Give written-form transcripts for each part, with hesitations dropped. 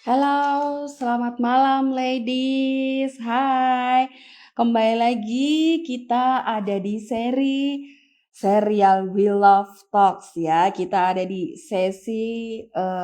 Halo, selamat malam ladies. Hai. Kembali lagi kita ada di serial We Love Talks ya. Kita ada di sesi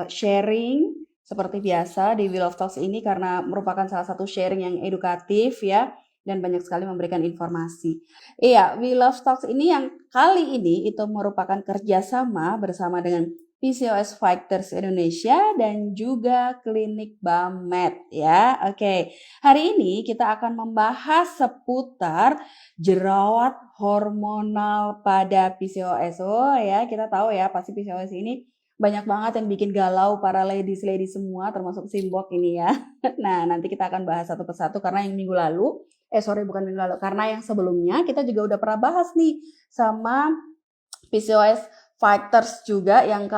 sharing seperti biasa di We Love Talks ini karena merupakan salah satu sharing yang edukatif ya dan banyak sekali memberikan informasi. Iya, We Love Talks ini yang kali ini itu merupakan kerjasama bersama dengan PCOS Fighters Indonesia dan juga Klinik Bamet ya. Oke, hari ini kita akan membahas seputar jerawat hormonal pada PCOS. Oh ya, kita tahu ya pasti PCOS ini banyak banget yang bikin galau para ladies-ladies semua termasuk Simbok ini ya. Nah, nanti kita akan bahas satu persatu karena yang minggu lalu, bukan minggu lalu, karena yang sebelumnya kita juga udah pernah bahas nih sama PCOS Fighters juga yang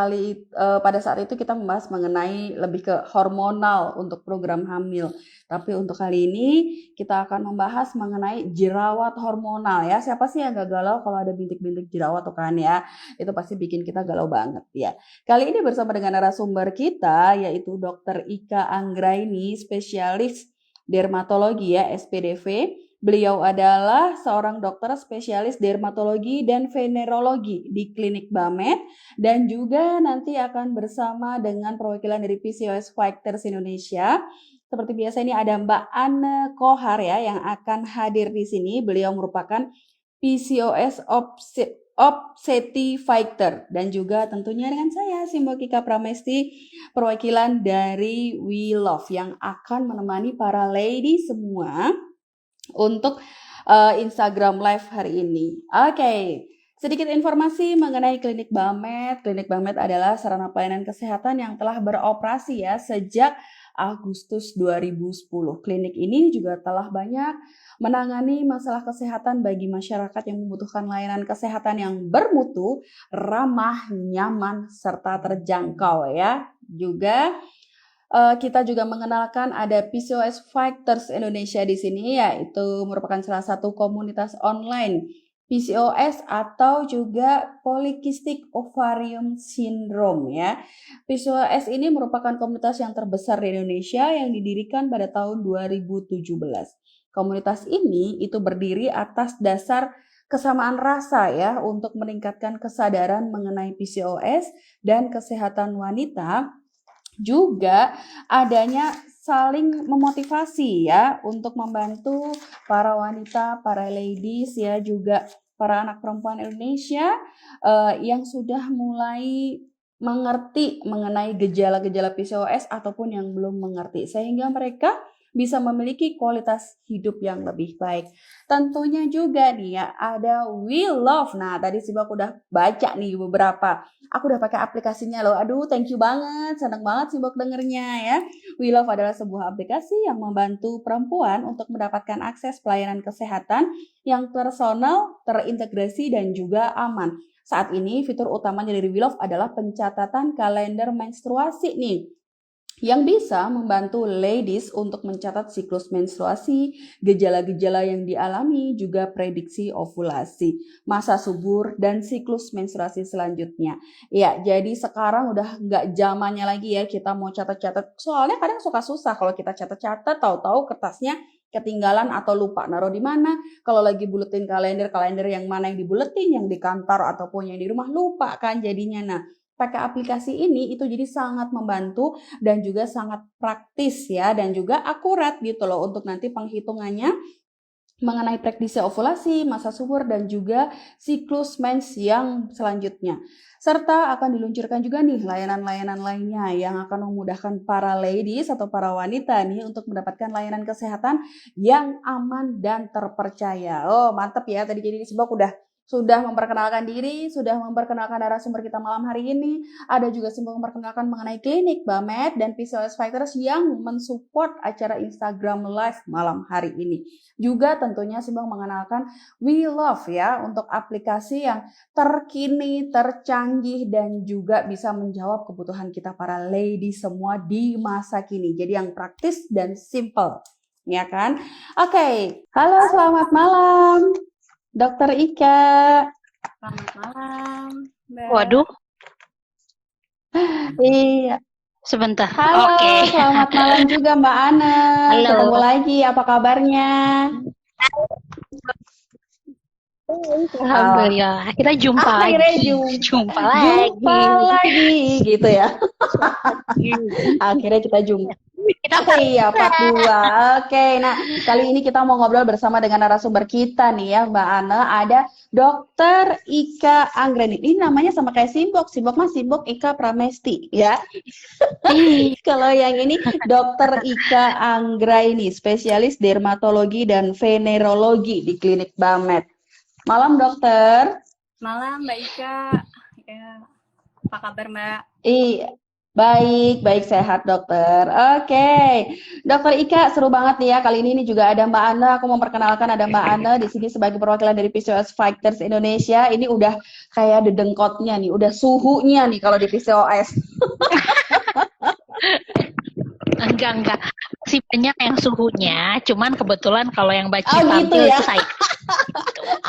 pada saat itu kita membahas mengenai lebih ke hormonal untuk program hamil. Tapi untuk kali ini kita akan membahas mengenai jerawat hormonal ya. Siapa sih yang gak galau kalau ada bintik-bintik jerawat tuh kan ya? Itu pasti bikin kita galau banget ya. Kali ini bersama dengan narasumber kita yaitu Dr. Ika Anggraini, spesialis dermatologi ya, SPDV. Beliau adalah seorang dokter spesialis dermatologi dan venerologi di Klinik Bamet dan juga nanti akan bersama dengan perwakilan dari PCOS Fighters Indonesia. Seperti biasa ini ada Mbak Anne Kohar ya yang akan hadir di sini. Beliau merupakan PCOS Obseti Fighter dan juga tentunya dengan saya Simbok Ika Pramesti perwakilan dari We Love yang akan menemani para lady semua untuk Instagram Live hari ini. Oke, sedikit informasi mengenai Klinik Bamet. Klinik Bamet adalah sarana pelayanan kesehatan yang telah beroperasi ya sejak Agustus 2010. Klinik ini juga telah banyak menangani masalah kesehatan bagi masyarakat yang membutuhkan layanan kesehatan yang bermutu, ramah, nyaman, serta terjangkau ya. Juga kita juga mengenalkan ada PCOS Fighters Indonesia di sini, yaitu merupakan salah satu komunitas online PCOS atau juga Polycystic Ovarium Syndrome ya. PCOS ini merupakan komunitas yang terbesar di Indonesia yang didirikan pada tahun 2017. Komunitas ini itu berdiri atas dasar kesamaan rasa ya untuk meningkatkan kesadaran mengenai PCOS dan kesehatan wanita, juga adanya saling memotivasi ya untuk membantu para wanita, para ladies ya juga para anak perempuan Indonesia yang sudah mulai mengerti mengenai gejala-gejala PCOS ataupun yang belum mengerti sehingga mereka bisa memiliki kualitas hidup yang lebih baik. Tentunya juga nih ya ada We Love. Nah tadi sih aku udah baca nih beberapa. Aku udah pakai aplikasinya loh. Aduh, thank you banget. Senang banget sih Mbok dengernya ya. We Love adalah sebuah aplikasi yang membantu perempuan untuk mendapatkan akses pelayanan kesehatan yang personal, terintegrasi, dan juga aman. Saat ini fitur utamanya dari We Love adalah pencatatan kalender menstruasi nih, yang bisa membantu ladies untuk mencatat siklus menstruasi, gejala-gejala yang dialami, juga prediksi ovulasi, masa subur, dan siklus menstruasi selanjutnya. Ya, jadi sekarang udah nggak zamannya lagi ya kita mau catat-catat. Soalnya kadang suka susah kalau kita catat-catat, tahu-tahu kertasnya ketinggalan atau lupa naruh di mana. Kalau lagi buletin kalender yang mana yang dibuletin, yang di kantor ataupun yang di rumah lupa kan jadinya. Nah, pakai aplikasi ini itu jadi sangat membantu dan juga sangat praktis ya dan juga akurat gitu loh untuk nanti penghitungannya mengenai prediksi ovulasi, masa subur, dan juga siklus mens yang selanjutnya. Serta akan diluncurkan juga nih layanan-layanan lainnya yang akan memudahkan para ladies atau para wanita nih untuk mendapatkan layanan kesehatan yang aman dan terpercaya. Oh mantep ya, tadi jadi disebut sudah memperkenalkan diri, sudah memperkenalkan narasumber kita malam hari ini. Ada juga simbol memperkenalkan mengenai Klinik Bamet dan PCOS Fighters yang mensupport acara Instagram Live malam hari ini. Juga tentunya simbol mengenalkan We Love ya untuk aplikasi yang terkini, tercanggih, dan juga bisa menjawab kebutuhan kita para lady semua di masa kini. Jadi yang praktis dan simple, ya kan? Oke, halo selamat malam. Dokter Ika. Selamat malam, Mbak. Waduh. Iya. Sebentar. Oke. Halo, selamat malam juga Mbak Ane. Halo. Ketemu lagi, apa kabarnya? Oh, Alhamdulillah. Kita jumpa akhirnya lagi. Jumpa jumpa lagi. lagi gitu ya. Akhirnya kita jumpa. Kita part Iya, part 2. 2. Oke, nah kali ini kita mau ngobrol bersama dengan narasumber kita nih ya, Mbak Ana. Ada Dokter Ika Anggreni. Ini namanya sama kayak Simbok. Simbok mah Simbok Ika Pramesti ya. Kalau yang ini Dokter Ika Anggraini, spesialis dermatologi dan venerologi di Klinik Bamet. Malam, dokter. Malam, Mbak Ika. Ya, apa kabar, Mbak? Baik sehat dokter. Oke, dokter Ika seru banget nih ya kali ini juga ada Mbak Ana. Aku memperkenalkan ada Mbak Ana di sini sebagai perwakilan dari PCOS Fighters Indonesia. Ini udah kayak dedengkotnya nih, udah suhunya nih kalau di PCOS. Enggak. Sih banyak yang suhunya, cuman kebetulan kalau yang baca Oh gitu tampil ya. saya.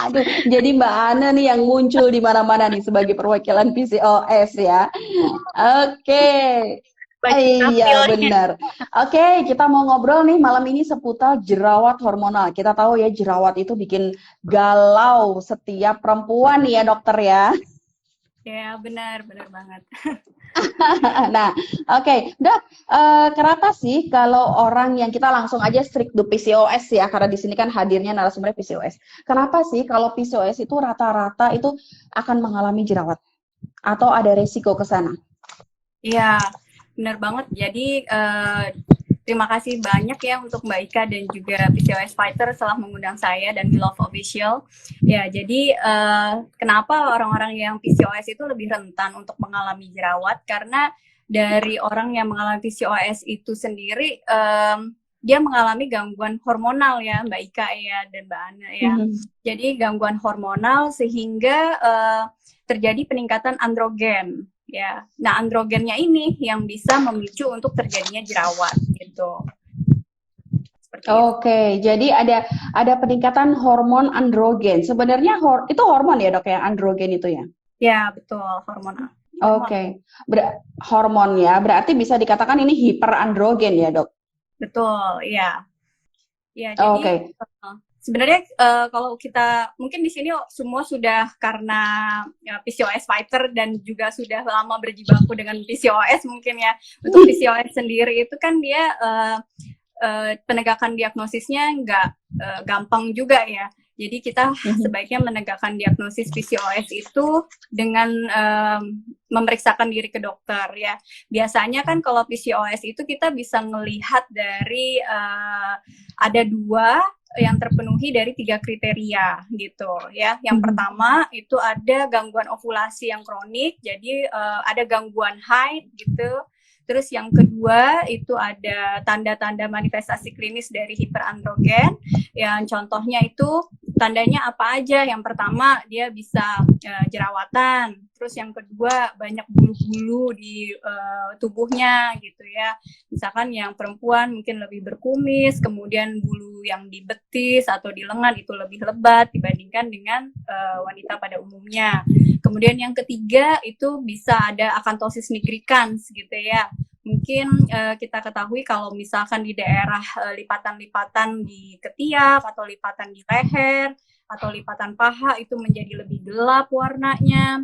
Aduh, jadi Mbak Ana nih yang muncul di mana-mana nih sebagai perwakilan PCOS ya. Oke. Iya benar. Oke, kita mau ngobrol nih malam ini seputar jerawat hormonal. Kita tahu ya jerawat itu bikin galau setiap perempuan nih ya dokter ya. Ya, benar banget. Nah, oke, Dok, kenapa sih kalau orang yang kita langsung aja strict to PCOS ya, karena di sini kan hadirnya narasumber PCOS. Kenapa sih kalau PCOS itu rata-rata itu akan mengalami jerawat atau ada resiko ke sana? Iya, benar banget. Jadi, terima kasih banyak ya untuk Mbak Ika dan juga PCOS Fighter telah mengundang saya dan Love Official. Ya, jadi kenapa orang-orang yang PCOS itu lebih rentan untuk mengalami jerawat? Karena dari orang yang mengalami PCOS itu sendiri, dia mengalami gangguan hormonal ya, Mbak Ika ya dan Mbak Ana ya. Jadi gangguan hormonal sehingga terjadi peningkatan androgen. Ya, nah androgennya ini yang bisa memicu untuk terjadinya jerawat gitu. Oke, jadi ada peningkatan hormon androgen. Sebenarnya itu hormon ya dok ya, androgen itu ya? Ya betul, hormon. Oke, hormon ya. Berarti bisa dikatakan ini hiperandrogen ya dok? Betul, ya. Ya jadi sebenarnya kalau kita mungkin di sini semua sudah karena PCOS fighter dan juga sudah lama berjibaku dengan PCOS mungkin ya. Untuk PCOS sendiri itu kan dia penegakan diagnosisnya nggak gampang juga ya. Jadi kita sebaiknya menegakkan diagnosis PCOS itu dengan memeriksakan diri ke dokter ya. Biasanya kan kalau PCOS itu kita bisa melihat dari ada 2 yang terpenuhi dari 3 kriteria gitu ya. Yang pertama itu ada gangguan ovulasi yang kronik, jadi ada gangguan haid gitu. Terus yang kedua itu ada tanda-tanda manifestasi klinis dari hiperandrogen. Yang contohnya itu tandanya apa aja? Yang pertama dia bisa jerawatan. Terus yang kedua banyak bulu-bulu di tubuhnya gitu ya. Misalkan yang perempuan mungkin lebih berkumis, kemudian bulu yang di betis atau di lengan itu lebih lebat dibandingkan dengan wanita pada umumnya. Kemudian yang ketiga itu bisa ada akantosis nigricans gitu ya. Mungkin kita ketahui kalau misalkan di daerah lipatan-lipatan di ketiak atau lipatan di leher atau lipatan paha itu menjadi lebih gelap warnanya,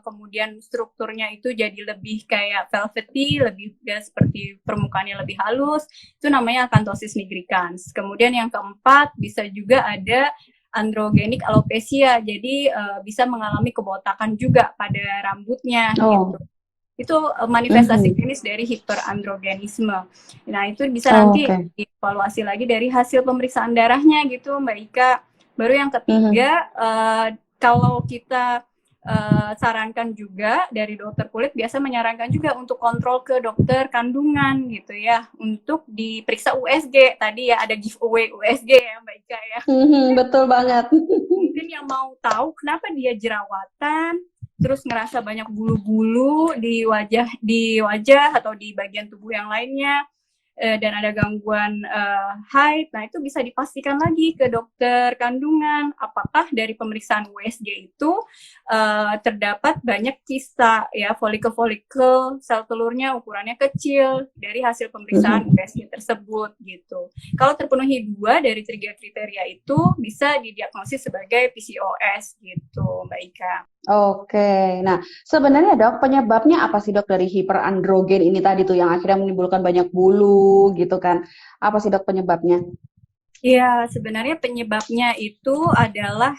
kemudian strukturnya itu jadi lebih kayak velvety, lebih seperti permukaannya lebih halus, itu namanya akantosis nigricans. Kemudian yang keempat bisa juga ada androgenik alopecia, jadi bisa mengalami kebotakan juga pada rambutnya gitu. Itu manifestasi klinis dari hiperandrogenisme. Nah itu bisa nanti dievaluasi lagi dari hasil pemeriksaan darahnya gitu Mbak Ika. Baru yang ketiga kalau kita sarankan juga dari dokter kulit biasa menyarankan juga untuk kontrol ke dokter kandungan gitu ya, untuk diperiksa USG. Tadi ya ada giveaway USG ya Mbak Ika ya. Betul banget. Mungkin yang mau tahu kenapa dia jerawatan, terus ngerasa banyak bulu-bulu di wajah atau di bagian tubuh yang lainnya, dan ada gangguan haid, nah itu bisa dipastikan lagi ke dokter kandungan apakah dari pemeriksaan USG itu terdapat banyak kista ya, folikel-folikel sel telurnya ukurannya kecil dari hasil pemeriksaan USG tersebut gitu. Kalau terpenuhi 2 dari 3 kriteria itu bisa didiagnosis sebagai PCOS gitu, Mbak Ika. Oke, nah sebenarnya dok penyebabnya apa sih dok dari hiperandrogen ini tadi tuh yang akhirnya menimbulkan banyak bulu gitu kan? Apa sih dok penyebabnya? Ya, sebenarnya penyebabnya itu adalah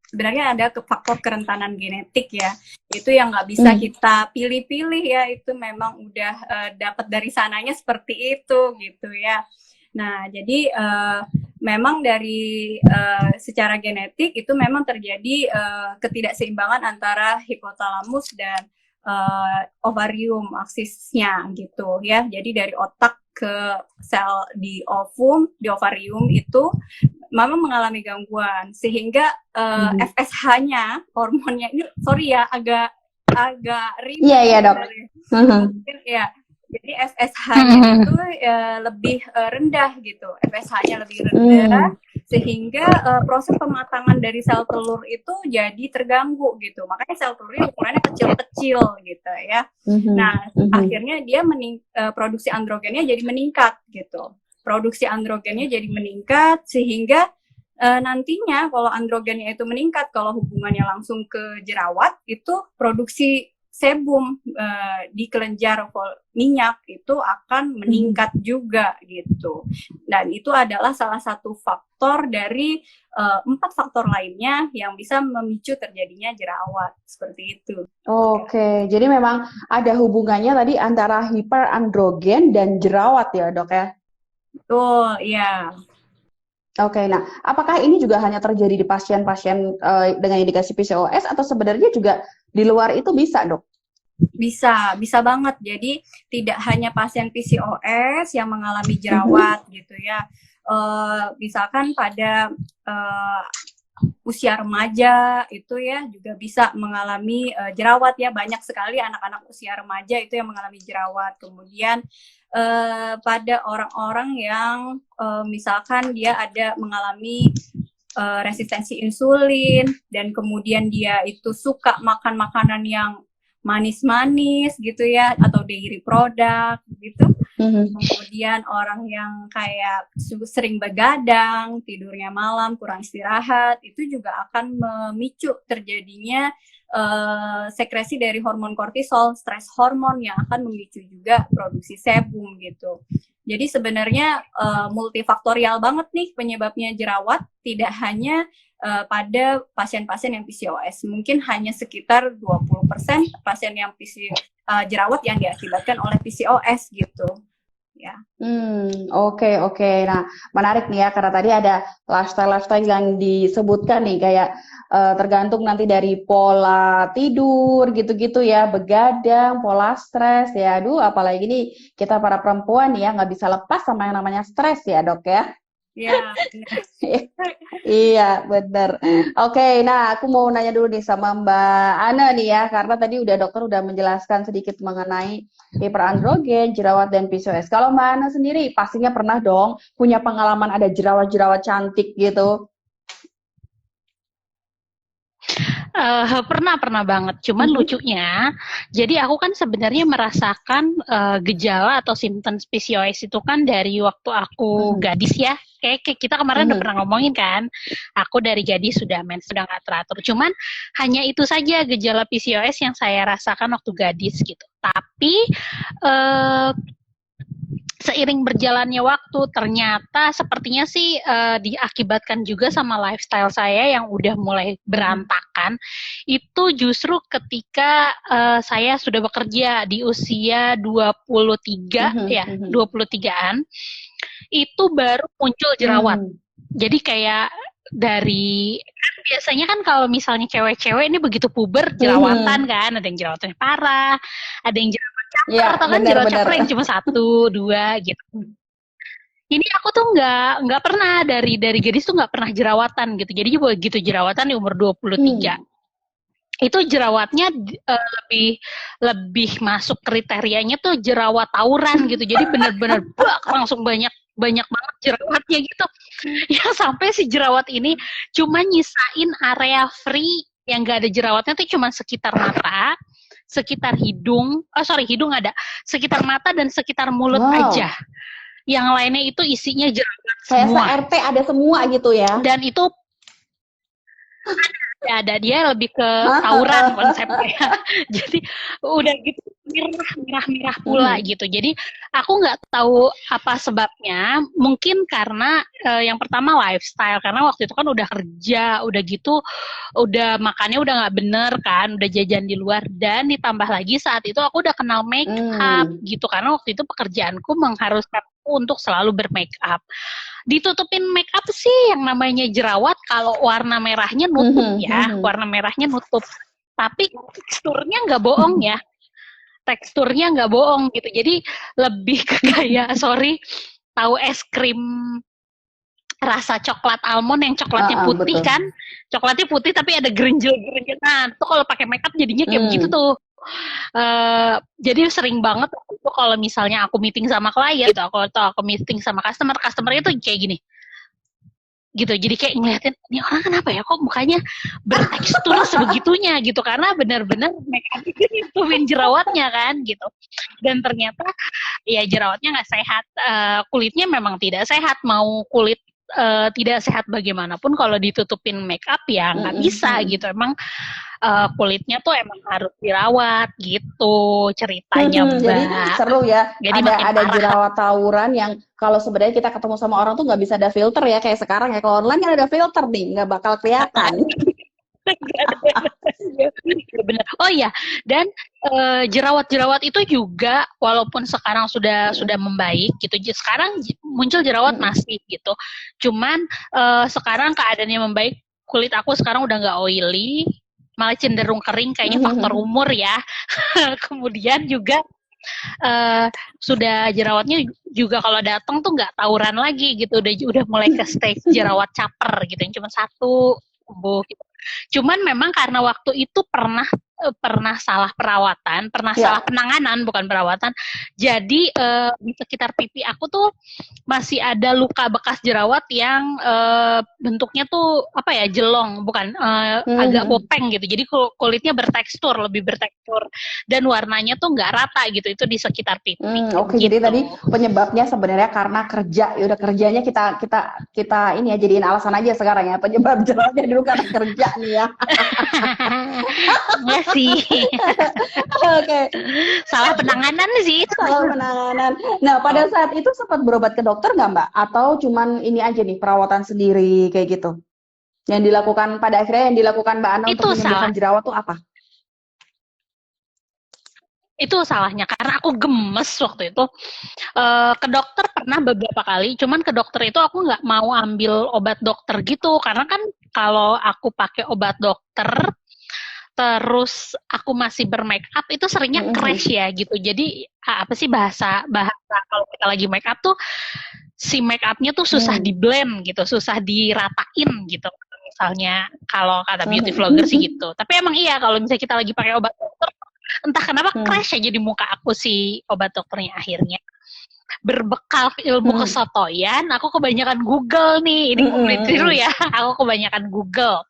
sebenarnya ada faktor kerentanan genetik ya. Itu yang nggak bisa kita pilih-pilih ya. Itu memang udah dapat dari sananya seperti itu gitu ya. Nah, jadi memang dari secara genetik itu memang terjadi ketidakseimbangan antara hipotalamus dan ovarium aksisnya gitu ya. Jadi dari otak ke sel di ovarium itu memang mengalami gangguan sehingga FSH-nya hormonnya ini sorry ya agak ribet. Iya dok. Mungkin ya. Jadi FSH-nya itu lebih rendah gitu. FSH-nya lebih rendah sehingga proses pematangan dari sel telur itu jadi terganggu gitu. Makanya sel telurnya ukurannya kecil-kecil gitu ya. Nah, akhirnya dia produksi androgennya jadi meningkat gitu. Produksi androgennya jadi meningkat sehingga nantinya kalau androgennya itu meningkat, kalau hubungannya langsung ke jerawat, itu produksi sebum di kelenjar minyak itu akan meningkat juga gitu. Dan itu adalah salah satu faktor dari 4 faktor lainnya yang bisa memicu terjadinya jerawat seperti itu. Oke, jadi memang ada hubungannya tadi antara hiperandrogen dan jerawat ya dok ya? Betul, iya. Oke, nah apakah ini juga hanya terjadi di pasien-pasien dengan indikasi PCOS atau sebenarnya juga di luar itu bisa dok? Bisa banget. Jadi tidak hanya pasien PCOS yang mengalami jerawat gitu ya. Misalkan pada usia remaja itu ya juga bisa mengalami jerawat ya. Banyak sekali anak-anak usia remaja itu yang mengalami jerawat. Kemudian pada orang-orang yang misalkan dia ada mengalami resistensi insulin dan kemudian dia itu suka makan makanan yang manis-manis gitu ya atau dairy product gitu. Kemudian orang yang kayak sering begadang, tidurnya malam, kurang istirahat, itu juga akan memicu terjadinya sekresi dari hormon kortisol, stres hormon yang akan memicu juga produksi sebum gitu. Jadi sebenarnya multifaktorial banget nih penyebabnya jerawat, tidak hanya pada pasien-pasien yang PCOS. Mungkin hanya sekitar 20% pasien yang jerawat yang diakibatkan oleh PCOS gitu. Ya. Oke. Nah, menarik nih ya karena tadi ada lifestyle yang disebutkan nih kayak tergantung nanti dari pola tidur gitu-gitu ya, begadang, pola stres ya. Aduh, apalagi nih kita para perempuan ya nggak bisa lepas sama yang namanya stres ya, Dok ya. Iya, Iya, benar. Oke, nah aku mau nanya dulu nih sama Mbak Ana nih ya, karena tadi dokter udah menjelaskan sedikit mengenai hiperandrogen, jerawat, dan PCOS. Kalau Mbak Ana sendiri pastinya pernah dong punya pengalaman ada jerawat-jerawat cantik gitu. Pernah banget. Cuman lucunya, jadi aku kan sebenarnya merasakan gejala atau simptom PCOS itu kan dari waktu aku gadis ya. Kayak kita kemarin udah pernah ngomongin kan, aku dari gadis sudah mens, sudah nggak teratur. Cuman hanya itu saja gejala PCOS yang saya rasakan waktu gadis gitu. Tapi seiring berjalannya waktu ternyata sepertinya sih diakibatkan juga sama lifestyle saya yang udah mulai berantakan. Itu justru ketika saya sudah bekerja di usia 23 ya, 23-an itu baru muncul jerawat. Jadi kayak dari kan biasanya kan kalau misalnya cewek-cewek ini begitu puber jerawatan kan, ada yang jerawatnya parah, ada yang jerawat caper atau kan jerawat caper yang cuma 1, 2 gitu. Ini aku tuh nggak pernah dari gadis tuh nggak pernah jerawatan gitu. Jadi begitu jerawatan di umur 23. itu jerawatnya lebih lebih masuk kriterianya tuh jerawat tawuran gitu. Jadi benar-benar langsung banyak banyak banget jerawatnya gitu. Ya sampai si jerawat ini cuma nyisain area free yang gak ada jerawatnya tuh cuma sekitar mata, sekitar hidung, hidung ada, sekitar mata dan sekitar mulut aja. Yang lainnya itu isinya jerawat semua. Kayak RT ada semua gitu ya. Dan itu ada dia lebih ke tawuran konsepnya. Jadi udah gitu merah pula gitu. Jadi aku nggak tahu apa sebabnya. Mungkin karena yang pertama lifestyle, karena waktu itu kan udah kerja, udah gitu, udah makannya udah nggak bener kan, udah jajan di luar, dan ditambah lagi saat itu aku udah kenal make up gitu, karena waktu itu pekerjaanku mengharuskan untuk selalu bermake up. Ditutupin make up sih yang namanya jerawat, kalau warna merahnya nutup warna merahnya nutup, tapi teksturnya nggak bohong ya, teksturnya nggak bohong gitu. Jadi lebih ke kayak tahu es krim rasa coklat almond yang coklatnya putih betul. Kan coklatnya putih tapi ada gerinjel-gerinjel, nah itu kalau pakai make up jadinya kayak begitu tuh. Jadi sering banget itu kalau misalnya aku meeting sama klien gitu, aku meeting sama customernya tuh kayak gini gitu. Jadi kayak ngeliatin, ini orang kenapa ya kok mukanya bertekstur sebegitunya gitu, karena benar-benar make up itu nutupin jerawatnya kan gitu. Dan ternyata ya jerawatnya nggak sehat, kulitnya memang tidak sehat. Mau kulit tidak sehat bagaimanapun kalau ditutupin make up ya nggak bisa gitu. Emang kulitnya tuh emang harus dirawat gitu ceritanya, Mbak. Jadi seru ya. Jadi ada jerawat tawuran yang kalau sebenarnya kita ketemu sama orang tuh nggak bisa ada filter ya kayak sekarang ya. Kalau online kan ada filter nih, nggak bakal kelihatan. Benar. Oh iya, dan jerawat-jerawat itu juga walaupun sekarang sudah membaik gitu. Sekarang muncul jerawat masih gitu. Cuman sekarang keadaannya membaik. Kulit aku sekarang udah nggak oily, malah cenderung kering, kayaknya faktor umur ya. Kemudian juga sudah jerawatnya juga kalau datang tuh nggak tawuran lagi gitu, udah mulai ke stage jerawat caper gitu, yang cuma satu tumbuh gitu. Cuman memang karena waktu itu pernah salah perawatan, salah penanganan, bukan perawatan. Jadi di sekitar pipi aku tuh masih ada luka bekas jerawat yang bentuknya tuh apa ya, jelong, bukan agak bopeng gitu. Jadi kulitnya lebih bertekstur dan warnanya tuh nggak rata gitu. Itu di sekitar pipi. Oke, gitu. Jadi tadi penyebabnya sebenarnya karena kerja. Ya udah, kerjanya kita ini ya jadiin alasan aja sekarang ya, penyebab jerawatnya dulu karena kerja nih ya. Enggak sih. Oke. Salah penanganan sih. Salah penanganan. Nah, pada saat itu sempat berobat ke dokter nggak, Mbak? Atau cuman ini aja nih, perawatan sendiri kayak gitu? Yang dilakukan pada akhirnya Mbak Ana untuk menyembuhkan jerawat tuh apa? Itu salahnya karena aku gemes waktu itu. Ke dokter pernah beberapa kali, cuman ke dokter itu aku nggak mau ambil obat dokter gitu, karena kan kalau aku pakai obat dokter terus aku masih bermake up itu seringnya crash ya gitu. Jadi apa sih bahasa kalau kita lagi make up tuh, si make upnya tuh susah di blend gitu, susah diratain gitu. Misalnya kalau kata beauty vlogger sih gitu. Tapi emang iya kalau misalnya kita lagi pakai obat dokter, entah kenapa crash aja di muka aku si obat dokternya. Akhirnya berbekal ilmu kesotoyan, aku kebanyakan Google nih. Ini tiru ya, aku kebanyakan Google.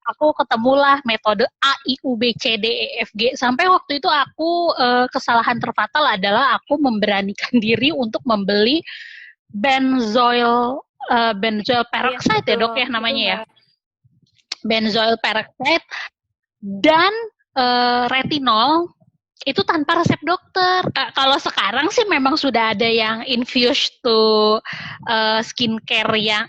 Aku ketemulah metode A, I, U, B, C, D, E, F, G. Sampai waktu itu aku kesalahan terfatal adalah aku memberanikan diri untuk membeli benzoyl peroxide ya dok ya namanya ya. Benzoyl peroxide dan retinol itu tanpa resep dokter. Kalau sekarang sih memang sudah ada yang infused to skincare yang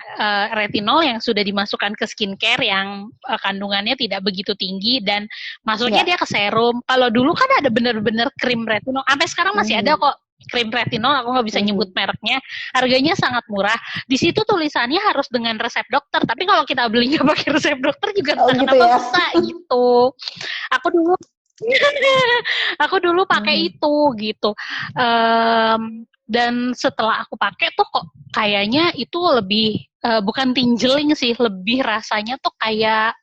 retinol yang sudah dimasukkan ke skincare yang kandungannya tidak begitu tinggi dan masuknya dia ke serum. Kalau dulu kan ada bener-bener krim retinol. Sampai sekarang masih ada kok krim retinol, aku nggak bisa nyebut mereknya. Harganya sangat murah. Di situ tulisannya harus dengan resep dokter. Tapi kalau kita belinya pakai resep dokter juga kenapa bisa gitu. Aku dulu pakai itu gitu, dan setelah aku pakai tuh kok kayaknya itu lebih bukan tinjeling sih, lebih rasanya tuh kayak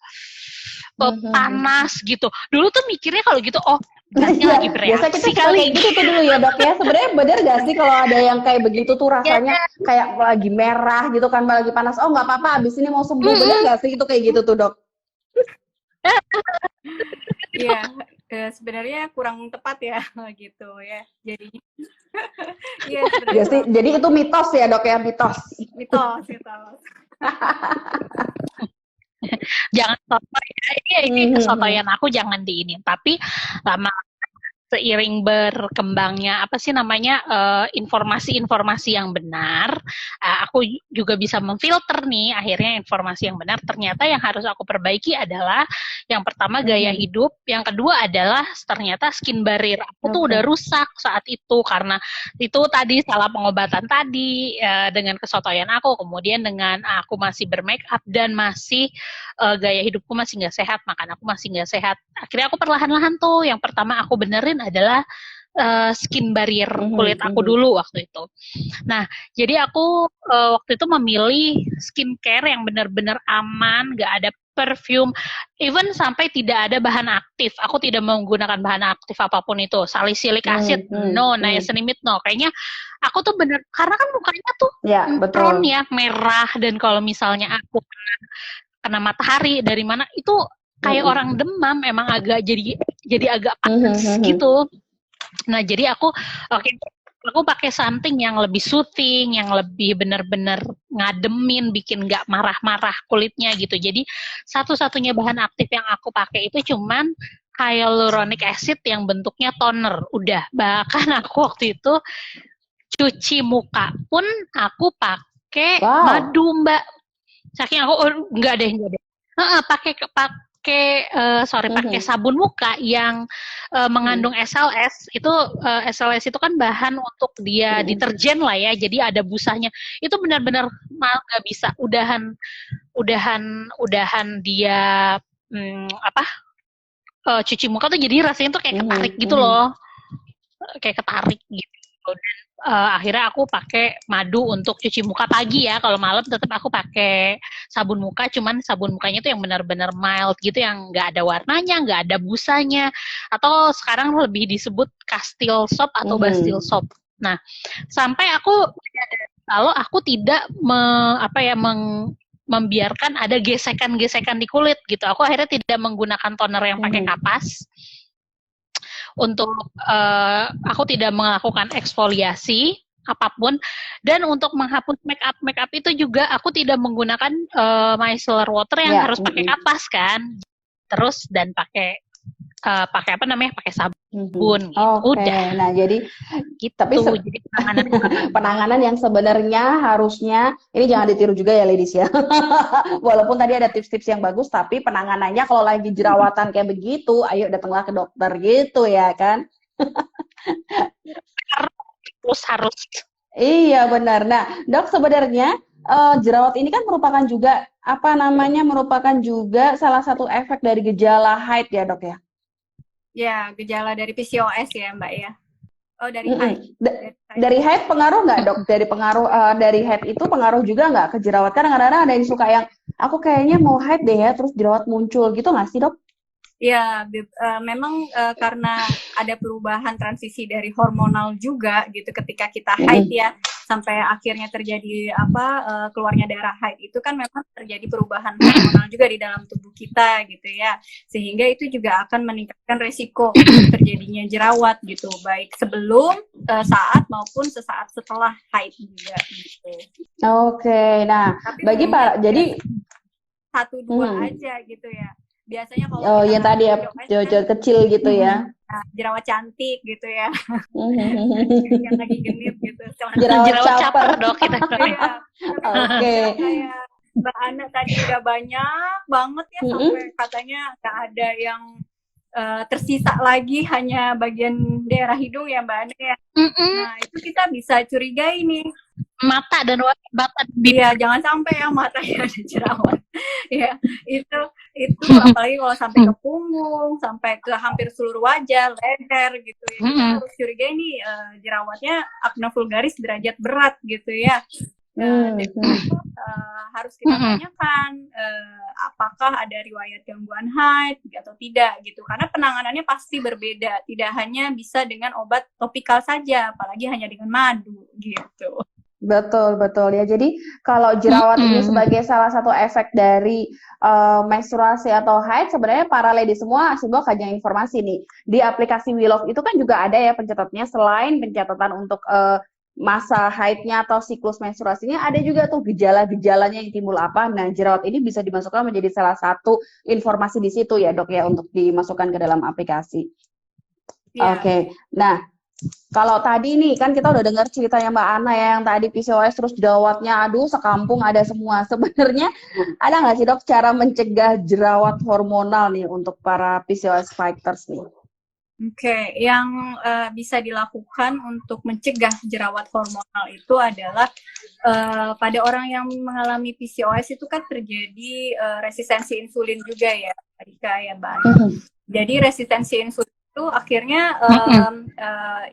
panas gitu. Dulu tuh mikirnya kalau gitu, oh gasnya lagi Biasa kita bereaksi suka kali kayak gitu tuh dulu ya Dok ya. Sebenarnya bener gak sih kalau ada yang kayak begitu tuh rasanya ya. kayak lagi merah gitu kan, lagi panas. Oh nggak apa-apa, abis ini mau sembuh. Bener gak sih itu kayak gitu tuh Dok? Iya, sebenarnya kurang tepat ya gitu ya. Jadi iya sebenarnya Jadi itu mitos ya Dok ya, mitos. mitos. Jangan sotoy ya, ini kesotoyan aku jangan diinin. Tapi lama seiring berkembangnya apa sih namanya informasi-informasi yang benar, aku juga bisa memfilter nih akhirnya informasi yang benar. Ternyata yang harus aku perbaiki adalah yang pertama gaya hidup, yang kedua adalah ternyata skin barrier aku tuh udah rusak saat itu karena itu tadi salah pengobatan tadi, dengan kesotoyan aku, kemudian dengan aku masih bermake up dan masih gaya hidupku masih nggak sehat, makan aku masih nggak sehat. Akhirnya aku perlahan-lahan tuh yang pertama aku benerin adalah skin barrier kulit aku dulu waktu itu. Nah, jadi aku waktu itu memilih skincare yang benar-benar aman, nggak ada perfume, even sampai tidak ada bahan aktif. Aku tidak menggunakan bahan aktif apapun itu, salicylic acid, no, niacinamide, no. Kayaknya aku tuh bener, karena kan mukanya tuh prone ya, merah, dan kalau misalnya aku kena matahari dari mana itu kayak orang demam, emang agak jadi agak panas gitu. Nah, jadi aku pakai something yang lebih soothing, yang lebih benar-benar ngademin, bikin nggak marah-marah kulitnya gitu. Jadi satu-satunya bahan aktif yang aku pakai itu cuman hyaluronic acid yang bentuknya toner. Udah, bahkan aku waktu itu cuci muka pun aku pakai madu, Mbak. Saking aku enggak deh. Pakai sabun muka yang mengandung SLS. Itu SLS itu kan bahan untuk dia deterjen lah ya. Jadi ada busanya. Itu benar-benar nggak bisa. Udahan dia cuci muka tuh jadi rasanya tuh kayak ketarik gitu loh. Kayak ketarik gitu. Dan akhirnya aku pakai madu untuk cuci muka pagi ya. Kalau malam tetap aku pakai sabun muka, cuman sabun mukanya tuh yang benar-benar mild gitu, yang nggak ada warnanya, nggak ada busanya, atau sekarang lebih disebut Castile soap atau Bastille soap. Nah, sampai aku kalau aku tidak membiarkan ada gesekan-gesekan di kulit gitu. Aku akhirnya tidak menggunakan toner yang pakai kapas. Untuk aku tidak melakukan eksfoliasi apapun, dan untuk menghapus make up itu juga aku tidak menggunakan micellar water yang harus pakai kapas kan, terus dan pakai pakai sabun gitu. Udah. Nah, jadi gitu. Tapi jadi penanganan yang sebenarnya harusnya ini jangan ditiru juga ya ladies ya. Walaupun tadi ada tips-tips yang bagus, tapi penanganannya kalau lagi jerawatan kayak begitu, ayo datanglah ke dokter gitu ya kan. harus. Iya benar. Nah, Dok, sebenarnya jerawat ini kan merupakan juga merupakan juga salah satu efek dari gejala haid ya, Dok ya. Ya, gejala dari PCOS ya, Mbak ya. Oh, dari haid. Dari haid pengaruh nggak, Dok? Dari haid itu pengaruh juga nggak ke jerawat? Karena kadang-kadang ada yang suka yang aku kayaknya mau haid deh ya, terus jerawat muncul gitu nggak sih, Dok? Ya, memang karena ada perubahan transisi dari hormonal juga gitu ketika kita haid ya, sampai akhirnya terjadi keluarnya darah haid, itu kan memang terjadi perubahan hormonal juga di dalam tubuh kita gitu ya, sehingga itu juga akan meningkatkan resiko terjadinya jerawat gitu, baik sebelum, saat maupun sesaat setelah haid juga gitu. Oke, nah bagi para jadi 1-2 aja gitu ya. Biasanya kalau ya tadi ya jerawat kecil gitu ya. Jerawat cantik gitu ya. Yang lagi genit gitu. Jerawat caper, Dok kita. Iya. Oke. Kayak Mbak Ana tadi udah banyak banget ya, sampai katanya nggak ada yang tersisa lagi, hanya bagian daerah hidung ya Mbak Ana ya. Nah, itu kita bisa curigai nih. Mata dan mata. Iya, jangan sampai ya matanya ada jerawat. Ya, itu apalagi kalau sampai ke punggung, sampai ke hampir seluruh wajah, leher gitu ya. Kita harus curigai nih jerawatnya acne vulgaris derajat berat gitu ya. Dan itu harus kita tanyakan apakah ada riwayat gangguan haid atau tidak gitu. Karena penanganannya pasti berbeda, tidak hanya bisa dengan obat topikal saja, apalagi hanya dengan madu gitu. Betul, betul ya. Jadi kalau jerawat ini sebagai salah satu efek dari menstruasi atau haid, sebenarnya para lady semua, Simbol kajang informasi nih. Di aplikasi We Love itu kan juga ada ya pencatatnya, selain pencatatan untuk masa haidnya atau siklus menstruasinya, ada juga tuh gejala-gejalanya yang timbul apa. Nah, jerawat ini bisa dimasukkan menjadi salah satu informasi di situ ya, Dok ya, untuk dimasukkan ke dalam aplikasi. Iya. Oke. Nah, kalau tadi nih kan kita udah dengar ceritanya Mbak Ana ya, yang tadi PCOS terus jerawatnya aduh sekampung ada semua. Sebenarnya ada nggak sih Dok cara mencegah jerawat hormonal nih untuk para PCOS fighters nih? Oke, yang bisa dilakukan untuk mencegah jerawat hormonal itu adalah pada orang yang mengalami PCOS itu kan terjadi resistensi insulin juga ya, kayak Mbak Ana. Jadi resistensi insulin itu akhirnya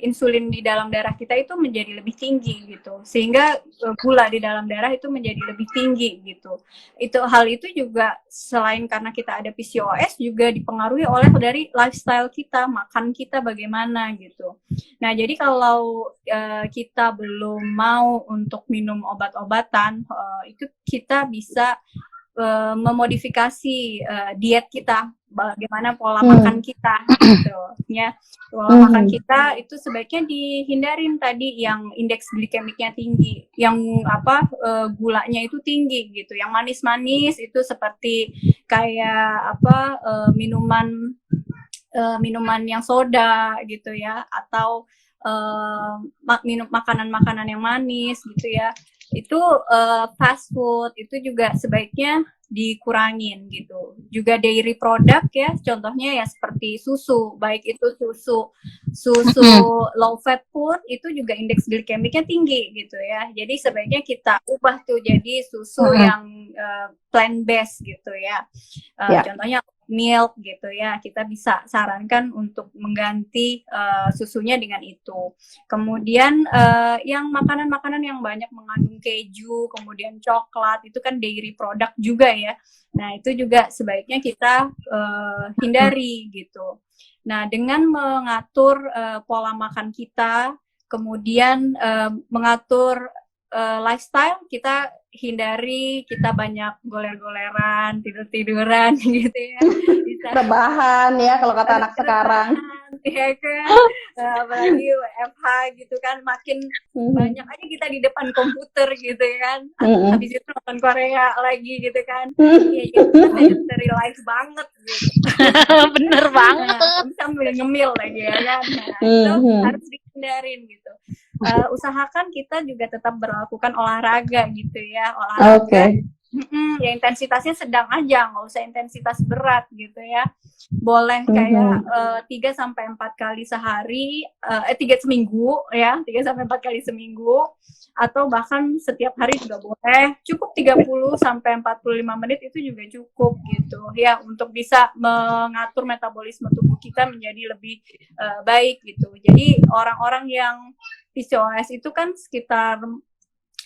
insulin di dalam darah kita itu menjadi lebih tinggi gitu, sehingga gula di dalam darah itu menjadi lebih tinggi gitu. Hal itu juga selain karena kita ada PCOS juga dipengaruhi oleh dari lifestyle kita, makan kita bagaimana gitu. Nah jadi kalau kita belum mau untuk minum obat-obatan, itu kita bisa memodifikasi diet kita, bagaimana pola makan kita gitu ya. Pola makan kita itu sebaiknya dihindarin tadi yang indeks glikemiknya tinggi, yang gulanya itu tinggi gitu, yang manis-manis itu seperti kayak minuman yang soda gitu ya, atau minum makanan-makanan yang manis gitu ya. Itu fast food itu juga sebaiknya dikurangin gitu. Juga dairy product ya, contohnya ya seperti susu, baik itu susu low fat food itu juga indeks glikemiknya tinggi gitu ya. Jadi sebaiknya kita ubah tuh jadi susu yang plant based gitu ya. Contohnya milk gitu ya, kita bisa sarankan untuk mengganti susunya dengan itu. Kemudian yang makanan-makanan yang banyak mengandung keju, kemudian coklat, itu kan dairy product juga ya. Nah itu juga sebaiknya kita hindari gitu. Nah dengan mengatur pola makan kita, kemudian mengatur lifestyle, kita hindari kita banyak goler-goleran, tidur-tiduran gitu ya. Rebahan ya kalau kata anak sekarang. Ya kan, apalagi WFH gitu kan, makin banyak aja kita di depan komputer gitu kan, habis itu nonton Korea lagi gitu kan, ya jadi realize banget gitu. Bener banget. Sambil ngemil lagi ya kan, itu harus dihindarin gitu. Usahakan kita juga tetap melakukan olahraga gitu ya, olahraga ya intensitasnya sedang aja, nggak usah intensitas berat gitu ya. Boleh kayak 3-4 kali sehari, 3 seminggu ya, 3-4 kali seminggu, atau bahkan setiap hari juga boleh. Cukup 30-45 menit itu juga cukup gitu ya, untuk bisa mengatur metabolisme tubuh kita menjadi lebih baik gitu. Jadi orang-orang yang PCOS itu kan sekitar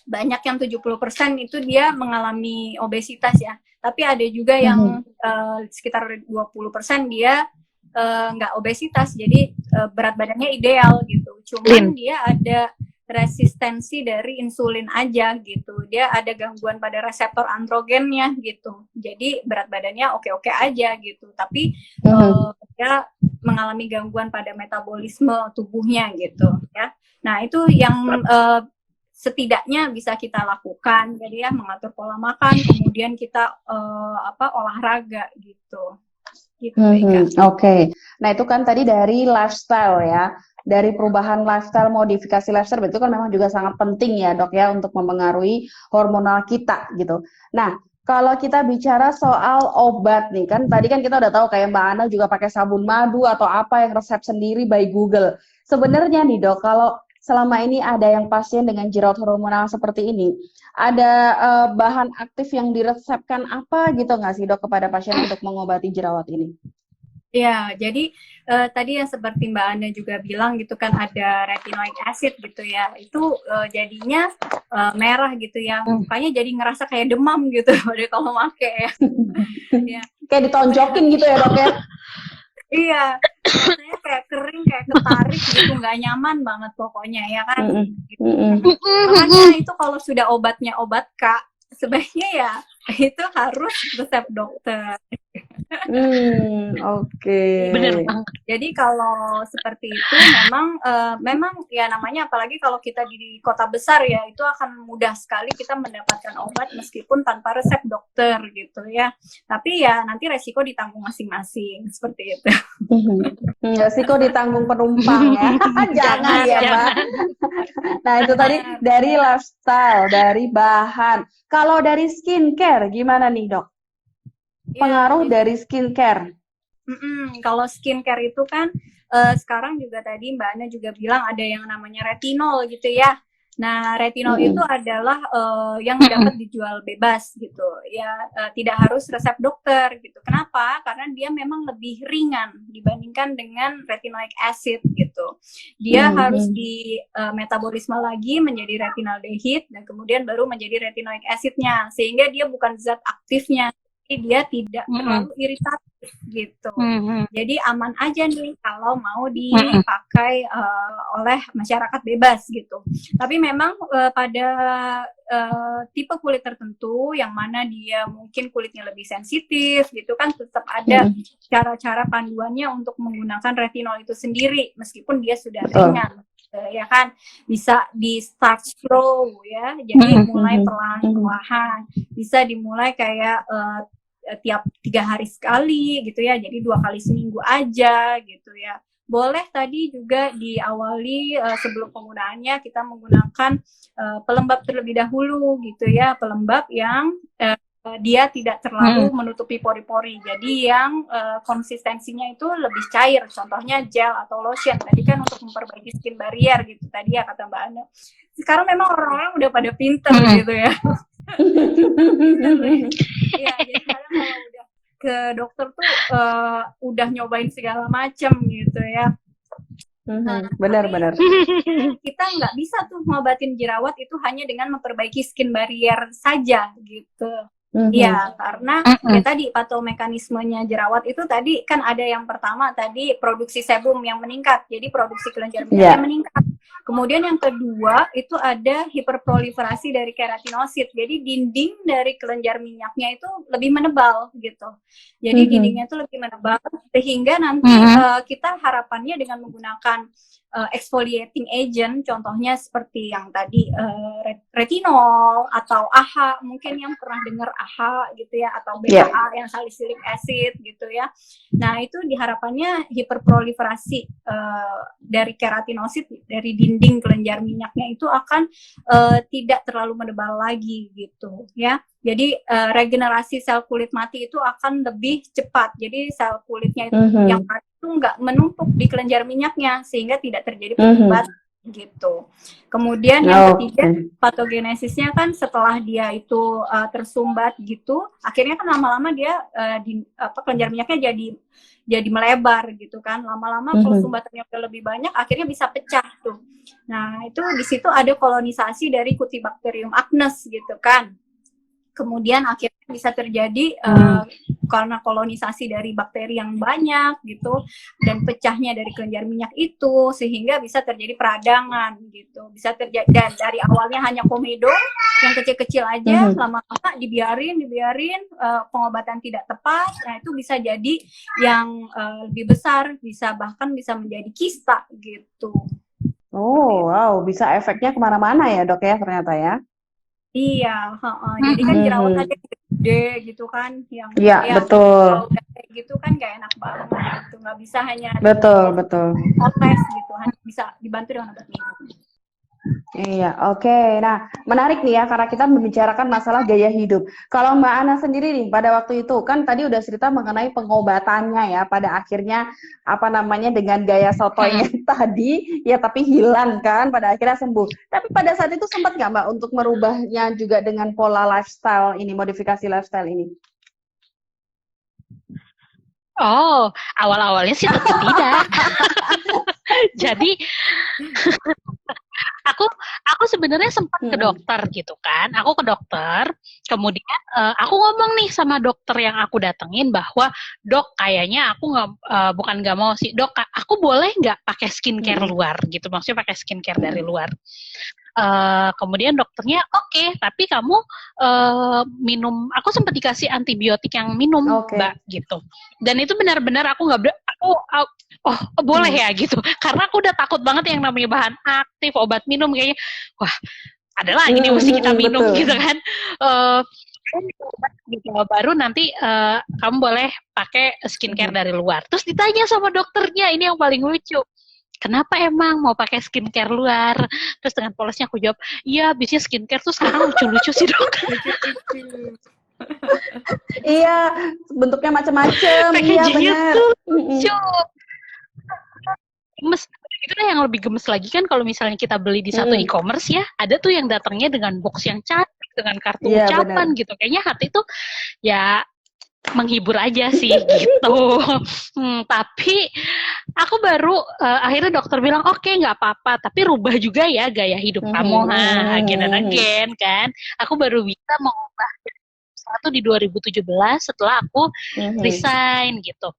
banyak yang 70% itu dia mengalami obesitas ya. Tapi ada juga yang sekitar 20% dia nggak obesitas, jadi berat badannya ideal gitu. Cuman dia ada resistensi dari insulin aja gitu. Dia ada gangguan pada reseptor androgennya gitu. Jadi berat badannya oke-oke aja gitu. Tapi dia mengalami gangguan pada metabolisme tubuhnya gitu ya. Nah, itu yang setidaknya bisa kita lakukan. Jadi ya mengatur pola makan, kemudian kita olahraga gitu. Oke. Nah, itu kan tadi dari lifestyle ya. Dari perubahan lifestyle, modifikasi lifestyle itu kan memang juga sangat penting ya, Dok ya, untuk mempengaruhi hormonal kita gitu. Nah, kalau kita bicara soal obat nih, kan tadi kan kita udah tahu kayak Mbak Ana juga pakai sabun madu atau apa yang resep sendiri by Google. Sebenarnya nih, Dok, kalau selama ini ada yang pasien dengan jerawat hormonal seperti ini, ada bahan aktif yang diresepkan apa gitu nggak sih, Dok, kepada pasien untuk mengobati jerawat ini? Ya, jadi tadi yang seperti Mbak Anda juga bilang gitu kan ada retinoic acid gitu ya. Itu jadinya merah gitu ya. Mukanya jadi ngerasa kayak demam gitu kalau make ya. Ya, Kayak ditonjokin gitu ya dok ya? iya, rasanya kayak kering, kayak ketarik gitu, nggak nyaman banget pokoknya ya kan. Gitu. Makanya itu kalau sudah obatnya obat Kak, sebaiknya ya itu harus resep dokter. Oke. Bener banget. Jadi kalau seperti itu memang ya namanya apalagi kalau kita di kota besar ya itu akan mudah sekali kita mendapatkan obat meskipun tanpa resep dokter gitu ya. Tapi ya nanti resiko ditanggung masing-masing seperti itu. Resiko ditanggung penumpang ya. Jangan ya Mbak. Nah itu tadi dari lifestyle, dari bahan. Kalau dari skincare gimana nih dok? Pengaruh dari skincare? Kalau skincare itu kan sekarang juga tadi Mbak Ana juga bilang ada yang namanya retinol gitu ya. Nah, retinol itu adalah yang dapat dijual bebas gitu. Ya, tidak harus resep dokter gitu. Kenapa? Karena dia memang lebih ringan dibandingkan dengan retinoic acid gitu. Dia harus di metabolisme lagi menjadi retinaldehyde dan kemudian baru menjadi retinoic acidnya. Sehingga dia bukan zat aktifnya. Dia tidak terlalu iritatif gitu. Jadi aman aja nih kalau mau dipakai oleh masyarakat bebas gitu. Tapi memang pada tipe kulit tertentu yang mana dia mungkin kulitnya lebih sensitif gitu kan tetap ada cara-cara panduannya untuk menggunakan retinol itu sendiri meskipun dia sudah ringan. Ya kan bisa di start slow ya, jadi mulai perlahan-lahan, bisa dimulai kayak tiap 3 hari sekali gitu ya, jadi 2 kali seminggu aja gitu ya. Boleh tadi juga diawali sebelum penggunaannya kita menggunakan pelembab terlebih dahulu gitu ya, pelembab yang dia tidak terlalu menutupi pori-pori, jadi yang konsistensinya itu lebih cair, contohnya gel atau lotion. Tadi kan untuk memperbaiki skin barrier gitu tadi ya kata Mbak Ana. Sekarang memang orang-orang udah pada pinter gitu ya. Iya, jadi kadang kalau udah ke dokter tuh udah nyobain segala macam gitu ya. Benar-benar. Kita nggak bisa tuh ngobatin jerawat itu hanya dengan memperbaiki skin barrier saja gitu. Iya, karena ya tadi patomekanismenya jerawat itu tadi kan ada yang pertama tadi produksi sebum yang meningkat, jadi produksi kelenjar minyaknya meningkat. Kemudian yang kedua itu ada hiperproliferasi dari keratinosit, jadi dinding dari kelenjar minyaknya itu lebih menebal gitu. Jadi dindingnya itu lebih menebal sehingga nanti kita harapannya dengan menggunakan exfoliating agent, contohnya seperti yang tadi retinol atau AHA, mungkin yang pernah dengar AHA gitu ya, atau BHA yang salicylic acid gitu ya. Nah itu diharapannya hiperproliferasi dari keratinosit dari dinding kelenjar minyaknya itu akan tidak terlalu menebal lagi gitu ya. Jadi regenerasi sel kulit mati itu akan lebih cepat. Jadi sel kulitnya itu yang mati itu nggak menumpuk di kelenjar minyaknya sehingga tidak terjadi penyumbatan gitu. Kemudian yang ketiga patogenesisnya kan setelah dia itu tersumbat gitu, akhirnya kan lama-lama dia kelenjar minyaknya jadi melebar gitu kan. Lama-lama kalau sumbatannya udah lebih banyak, akhirnya bisa pecah tuh. Nah itu di situ ada kolonisasi dari Cutibacterium acnes gitu kan. Kemudian akhirnya bisa terjadi karena kolonisasi dari bakteri yang banyak gitu dan pecahnya dari kelenjar minyak itu sehingga bisa terjadi peradangan gitu. Bisa terjadi dan dari awalnya hanya komedo yang kecil-kecil aja lama-lama dibiarin pengobatan tidak tepat, nah itu bisa jadi yang lebih besar, bahkan bisa menjadi kista gitu. Oh wow, bisa efeknya kemana-mana ya dok ya ternyata ya. Iya, jadi kan jerawat aja gede gitu kan, yang betul. Kalau udah kayak gitu kan gak enak banget gitu, nggak bisa hanya betul oles gitu, hanya bisa dibantu dengan obat minum. Iya, oke. Nah, menarik nih ya, karena kita membicarakan masalah gaya hidup. Kalau Mbak Ana sendiri nih, pada waktu itu, kan tadi udah cerita mengenai pengobatannya ya, pada akhirnya, dengan gaya sotoynya tadi, ya tapi hilang kan, pada akhirnya sembuh. Tapi pada saat itu sempat nggak Mbak untuk merubahnya juga dengan pola lifestyle ini, modifikasi lifestyle ini? Oh, awal-awalnya sih tentu tidak. Jadi aku aku sebenarnya sempat ke dokter gitu kan. Aku ke dokter, kemudian aku ngomong nih sama dokter yang aku datengin bahwa dok kayaknya aku nggak bukan nggak mau sih dok, aku boleh nggak pakai skincare luar gitu, maksudnya pakai skincare dari luar. Kemudian dokternya oke, tapi kamu minum, aku sempat dikasih antibiotik yang minum mbak gitu, dan itu benar-benar aku nggak oh boleh ya gitu, karena aku udah takut banget yang namanya bahan aktif, obat minum kayaknya wah ada lagi nih mesti kita minum gitu kan. Gitu, baru nanti kamu boleh pakai skincare dari luar. Terus ditanya sama dokternya, ini yang paling lucu, kenapa emang mau pakai skincare luar? Terus dengan polosnya aku jawab, iya biasanya skincare tuh sekarang lucu-lucu sih dok. Iya, bentuknya macam-macam. Iya benar. Lucu. Gemes. Itu yang lebih gemes lagi kan kalau misalnya kita beli di satu e-commerce ya, ada tuh yang datangnya dengan box yang cantik, dengan kartu ucapan gitu. Kayaknya hati tuh ya menghibur aja sih gitu. Tapi aku baru akhirnya dokter bilang oke, nggak apa-apa, tapi rubah juga ya gaya hidup kamu, again and again kan. Aku baru bisa mengubah satu di 2017 setelah aku resign gitu,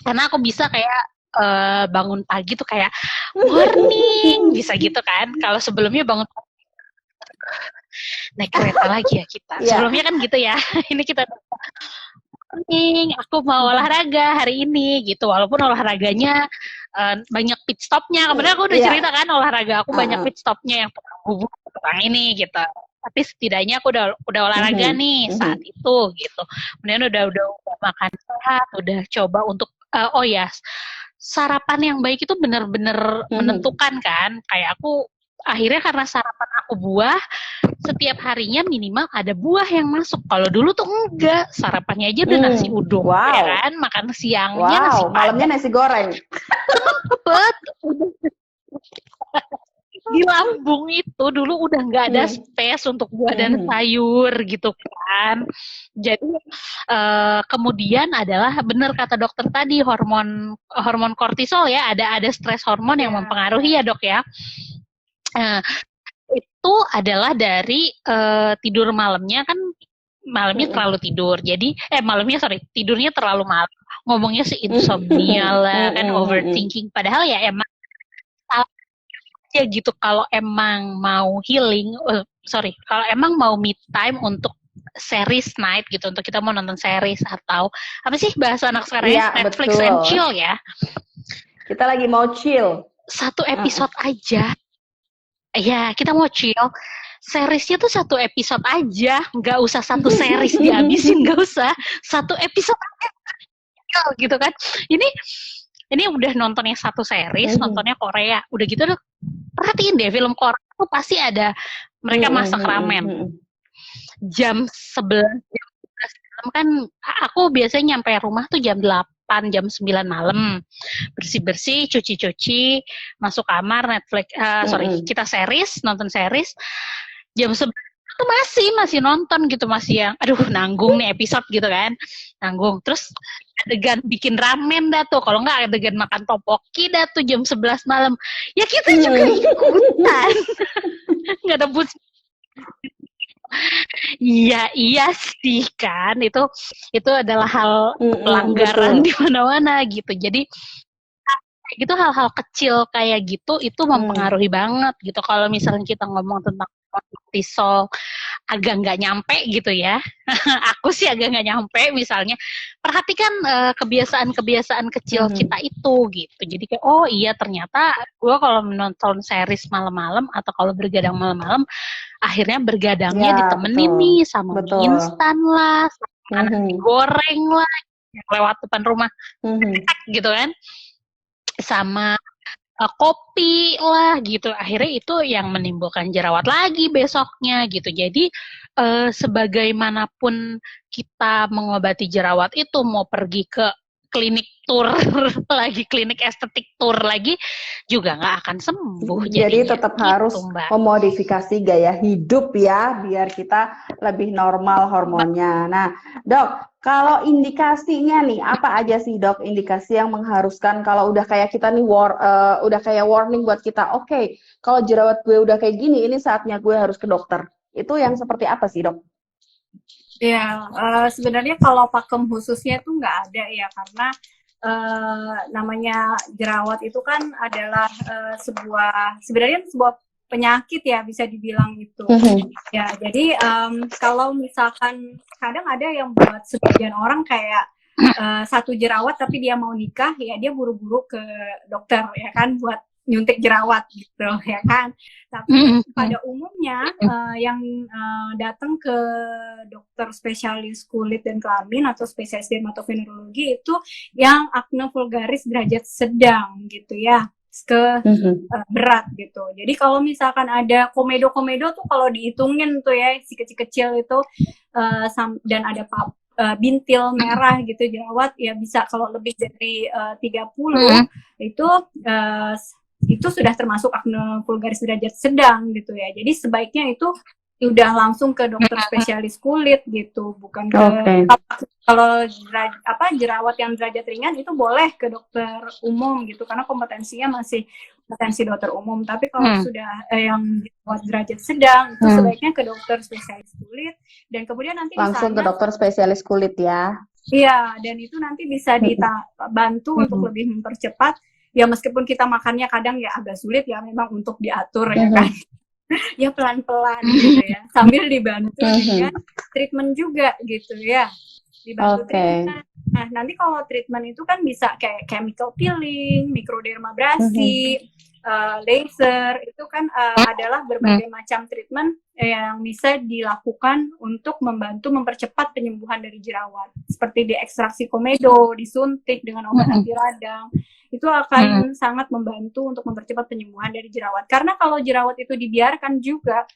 karena aku bisa kayak bangun pagi tuh kayak morning bisa gitu kan. Kalau sebelumnya bangun pagi naik kereta lagi ya kita. Sebelumnya kan gitu ya. Ini kita morning, aku mau olahraga hari ini gitu. Walaupun olahraganya banyak pit stopnya. Kemarin aku udah cerita kan olahraga aku banyak pit stopnya yang bubuk ini gitu. Tapi setidaknya aku udah olahraga nih saat itu gitu. Kemudian udah makan sehat, udah coba untuk oh ya, sarapan yang baik itu benar-benar menentukan kan. Kayak aku akhirnya karena sarapan aku buah, setiap harinya minimal ada buah yang masuk. Kalau dulu tuh enggak, sarapannya aja udah nasi uduk, ya kan, makan siangnya nasi padang, malamnya nasi goreng. Di lambung itu dulu udah nggak ada space untuk buah dan sayur gitu kan. Jadi kemudian adalah benar kata dokter tadi, hormon kortisol ya, ada stres hormon yang mempengaruhi ya dok ya. Itu adalah dari tidur malamnya kan, malamnya terlalu tidur, jadi tidurnya terlalu malam, ngomongnya sih insomnia lah kan, overthinking, padahal ya emang ya gitu. Kalau emang mau healing, kalau emang mau me time untuk series night gitu, untuk kita mau nonton series atau apa sih bahasa anak sekarang ya, Netflix betul. And chill ya. Kita lagi mau chill. Satu episode aja. Ya, kita mau chill. Seriesnya tuh satu episode aja, nggak usah satu series dihabisin, nggak usah. Satu episode aja gitu kan. Ini udah nontonnya satu series, nontonnya Korea. Udah gitu tuh, perhatiin deh film Korea tuh pasti ada mereka masak ramen. Jam 11 malam kan, aku biasanya nyampe rumah tuh jam 8, jam 9 malam. Bersih-bersih, cuci-cuci, masuk kamar, Netflix, kita nonton series. Jam 11 tuh masih nonton gitu, masih yang aduh nanggung nih episode gitu kan. Nanggung. Terus adegan bikin ramen dah tuh, kalau nggak adegan makan topoki dah tuh jam 11 malam. Ya kita juga ikutan. Nggak ada iya sih kan, itu adalah hal pelanggaran di mana-mana gitu. Jadi gitu, hal-hal kecil kayak gitu itu mempengaruhi banget gitu. Kalau misalnya kita ngomong tentang kortisol agak nggak nyampe gitu ya. Aku sih agak nggak nyampe, misalnya perhatikan kebiasaan-kebiasaan kecil kita itu gitu. Jadi kayak oh iya ternyata gue kalau menonton series malam-malam atau kalau bergadang malam-malam, akhirnya bergadangnya ditemenin nih sama mie instan lah, sama nasi goreng lah yang lewat depan rumah gitu kan, sama kopi lah gitu. Akhirnya itu yang menimbulkan jerawat lagi besoknya gitu. Jadi sebagaimanapun kita mengobati jerawat itu, mau pergi ke klinik tour lagi, klinik estetik tour lagi, juga nggak akan sembuh Jadi jadinya. tetap Gitu, harus Mbak. memodifikasi gaya hidup ya, biar kita lebih normal hormonnya. Nah, Dok, kalau indikasinya nih, apa aja sih Dok indikasi yang mengharuskan kalau udah kayak kita nih udah kayak warning buat kita, oke, kalau jerawat gue udah kayak gini, ini saatnya gue harus ke dokter. Itu yang seperti apa sih Dok? Ya, sebenarnya kalau pakem khususnya itu nggak ada ya, karena namanya jerawat itu kan adalah sebenarnya sebuah penyakit ya, bisa dibilang itu. Ya, jadi kalau misalkan kadang ada yang buat sebagian orang kayak satu jerawat tapi dia mau nikah, ya dia buru-buru ke dokter ya kan buat nyuntik jerawat gitu ya kan. Tapi pada umumnya yang datang ke dokter spesialis kulit dan kelamin atau spesialis dermatovenerologi itu yang akne vulgaris derajat sedang gitu ya, ke berat gitu. Jadi kalau misalkan ada komedo-komedo tuh kalau dihitungin tuh ya, si kecil-kecil itu dan ada bintil merah gitu jerawat, ya bisa kalau lebih dari 30 itu sudah termasuk akne vulgaris derajat sedang gitu ya. Jadi sebaiknya itu udah langsung ke dokter spesialis kulit gitu, bukan ke kalau jerawat yang derajat ringan itu boleh ke dokter umum gitu, karena kompetensinya masih kompetensi dokter umum. Tapi kalau sudah yang jerawat derajat sedang itu sebaiknya ke dokter spesialis kulit, dan kemudian nanti langsung ke dokter spesialis kulit ya. Iya, dan itu nanti bisa dibantu untuk lebih mempercepat. Ya meskipun kita makannya kadang ya agak sulit ya memang untuk diatur ya kan. Ya pelan-pelan gitu ya, sambil dibantu dengan treatment juga gitu ya, dibantu treatment. Nah nanti kalau treatment itu kan bisa kayak chemical peeling, mikrodermabrasi, laser, itu kan adalah berbagai macam treatment yang bisa dilakukan untuk membantu mempercepat penyembuhan dari jerawat, seperti diekstraksi komedo, disuntik dengan obat anti radang. Itu akan sangat membantu untuk mempercepat penyembuhan dari jerawat. Karena kalau jerawat itu dibiarkan juga,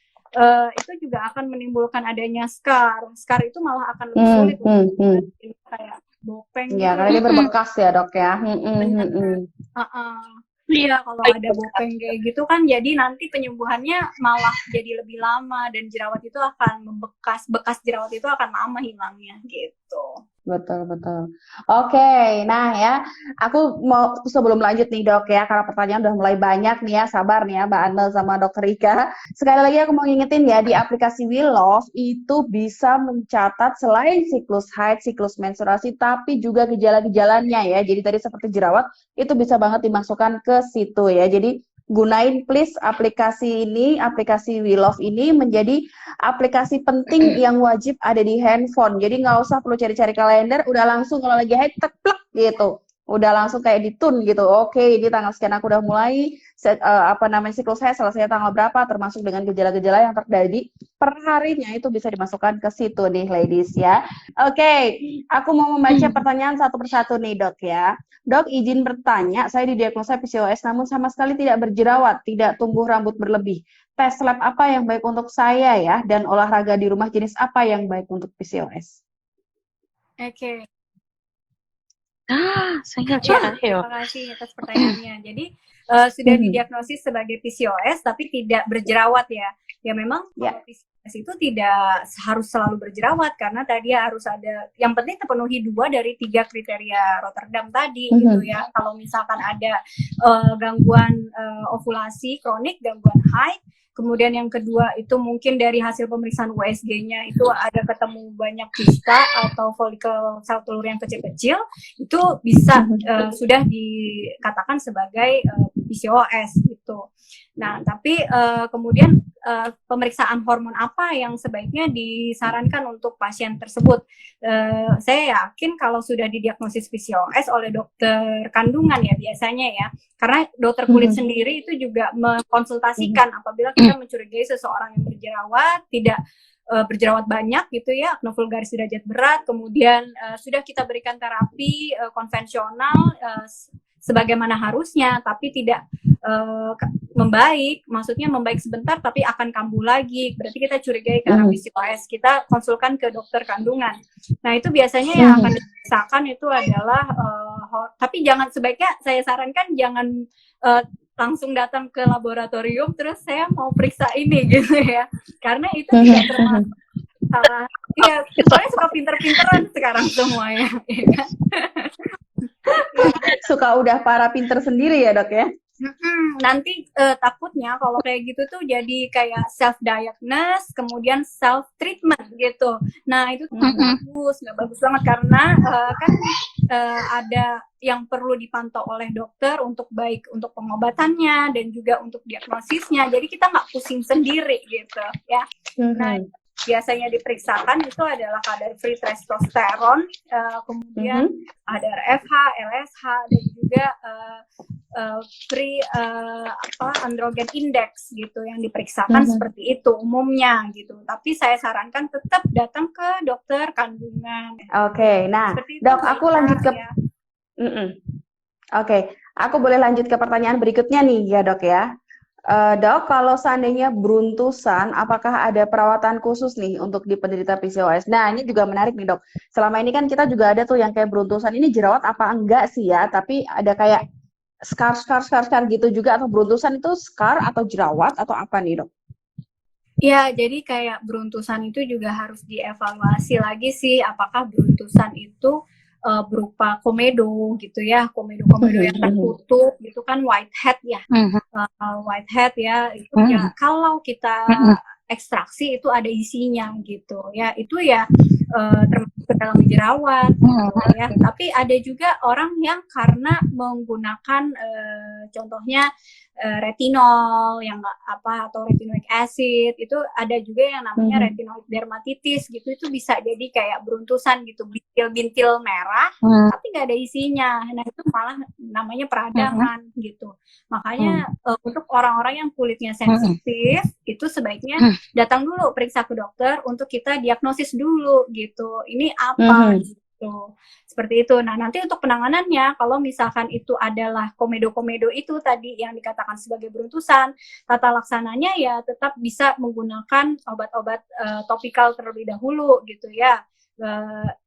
itu juga akan menimbulkan adanya scar. Scar itu malah akan lebih sulit untuk kayak bopeng. Ya, karena dia berbekas ya Dok ya. Iya, kalau ada bopeng kayak gitu kan, jadi nanti penyembuhannya malah jadi lebih lama, dan jerawat itu akan membekas, bekas jerawat itu akan lama hilangnya gitu. Betul. Oke, nah ya, aku mau sebelum lanjut nih Dok ya, karena pertanyaan udah mulai banyak nih ya, sabar nih ya Mbak Anel sama Dr. Rika. Sekali lagi aku mau ngingetin ya, di aplikasi We Love itu bisa mencatat selain siklus haid, siklus menstruasi, tapi juga gejala-gejalanya ya. Jadi tadi seperti jerawat, itu bisa banget dimasukkan ke situ ya. Jadi gunain please aplikasi ini, aplikasi We Love ini menjadi aplikasi penting yang wajib ada di handphone. Jadi nggak usah perlu cari-cari kalender, udah langsung kalau lagi haid tek plek gitu. Udah langsung kayak ditun gitu. Oke, ini tanggal sekian aku udah mulai siklus haid selesai tanggal berapa, termasuk dengan gejala-gejala yang terjadi per harinya itu bisa dimasukkan ke situ nih ladies ya. Oke, aku mau membaca pertanyaan satu persatu nih Dok ya. Dok, izin bertanya, saya didiagnosa PCOS namun sama sekali tidak berjerawat, tidak tumbuh rambut berlebih. Tes lab apa yang baik untuk saya ya, dan olahraga di rumah jenis apa yang baik untuk PCOS? Oke. Saya terima kasih atas pertanyaannya. Jadi sudah didiagnosis sebagai PCOS tapi tidak berjerawat ya. Ya memang PCOS itu tidak harus selalu berjerawat, karena tadi harus ada, yang penting terpenuhi 2 dari 3 kriteria Rotterdam tadi gitu ya. Kalau misalkan ada gangguan ovulasi kronik, gangguan haid, kemudian yang kedua itu mungkin dari hasil pemeriksaan USG-nya itu ada ketemu banyak kista atau folikel sel telur yang kecil-kecil, itu bisa sudah dikatakan sebagai PCOS gitu. Nah, tapi kemudian pemeriksaan hormon apa yang sebaiknya disarankan untuk pasien tersebut? Saya yakin kalau sudah didiagnosis PCOS oleh dokter kandungan ya biasanya ya, karena dokter kulit sendiri itu juga mengkonsultasikan apabila kita mencurigai seseorang yang berjerawat, tidak berjerawat banyak gitu ya, akne vulgaris derajat berat, kemudian sudah kita berikan terapi konvensional sebagaimana harusnya, tapi tidak membaik, maksudnya membaik sebentar tapi akan kambuh lagi. Berarti kita curigai karena PCOS, kita konsulkan ke dokter kandungan. Nah, itu biasanya yang akan diperiksakan itu adalah tapi jangan, sebaiknya saya sarankan jangan langsung datang ke laboratorium terus saya mau periksa ini gitu ya. Karena itu tidak termasuk salah. Iya, soalnya suka pinter-pinteran sekarang semuanya. Suka udah para pinter sendiri ya, Dok ya? Nanti takutnya kalau kayak gitu tuh jadi kayak self-diagnose, kemudian self-treatment gitu. Nah, itu tuh nggak bagus banget karena kan ada yang perlu dipantau oleh dokter untuk baik untuk pengobatannya dan juga untuk diagnosisnya. Jadi kita nggak pusing sendiri gitu ya. Nah, biasanya diperiksakan itu adalah kadar free testosteron, kemudian kadar FH, LSH, dan juga free androgen index gitu yang diperiksakan seperti itu umumnya gitu. Tapi saya sarankan tetap datang ke dokter kandungan. Oke, nah Dok, aku lanjut ke Oke, aku boleh lanjut ke pertanyaan berikutnya nih ya, Dok ya. Dok, kalau seandainya beruntusan, apakah ada perawatan khusus nih untuk di penderita PCOS? Nah, ini juga menarik nih, Dok. Selama ini kan kita juga ada tuh yang kayak beruntusan, ini jerawat apa enggak sih ya? Tapi ada kayak scar gitu juga, atau beruntusan itu scar atau jerawat atau apa nih, Dok? Ya, jadi kayak beruntusan itu juga harus dievaluasi lagi sih, apakah beruntusan itu berupa komedo gitu ya, komedo yang tertutup gitu kan, whitehead ya, whitehead ya, itu ya kalau kita ekstraksi itu ada isinya gitu ya, itu ya termasuk ke dalam jerawat ya. Tapi ada juga orang yang karena menggunakan contohnya retinol yang atau retinoic acid, itu ada juga yang namanya retinoid dermatitis gitu, itu bisa jadi kayak beruntusan gitu, bintil-bintil merah tapi nggak ada isinya. Nah, itu malah namanya peradangan gitu. Makanya untuk orang-orang yang kulitnya sensitif itu sebaiknya datang dulu periksa ke dokter untuk kita diagnosis dulu gitu, ini apa gitu. Seperti itu. Nah, nanti untuk penanganannya, kalau misalkan itu adalah komedo itu tadi yang dikatakan sebagai beruntusan, tata laksananya ya tetap bisa menggunakan obat-obat topikal terlebih dahulu gitu ya.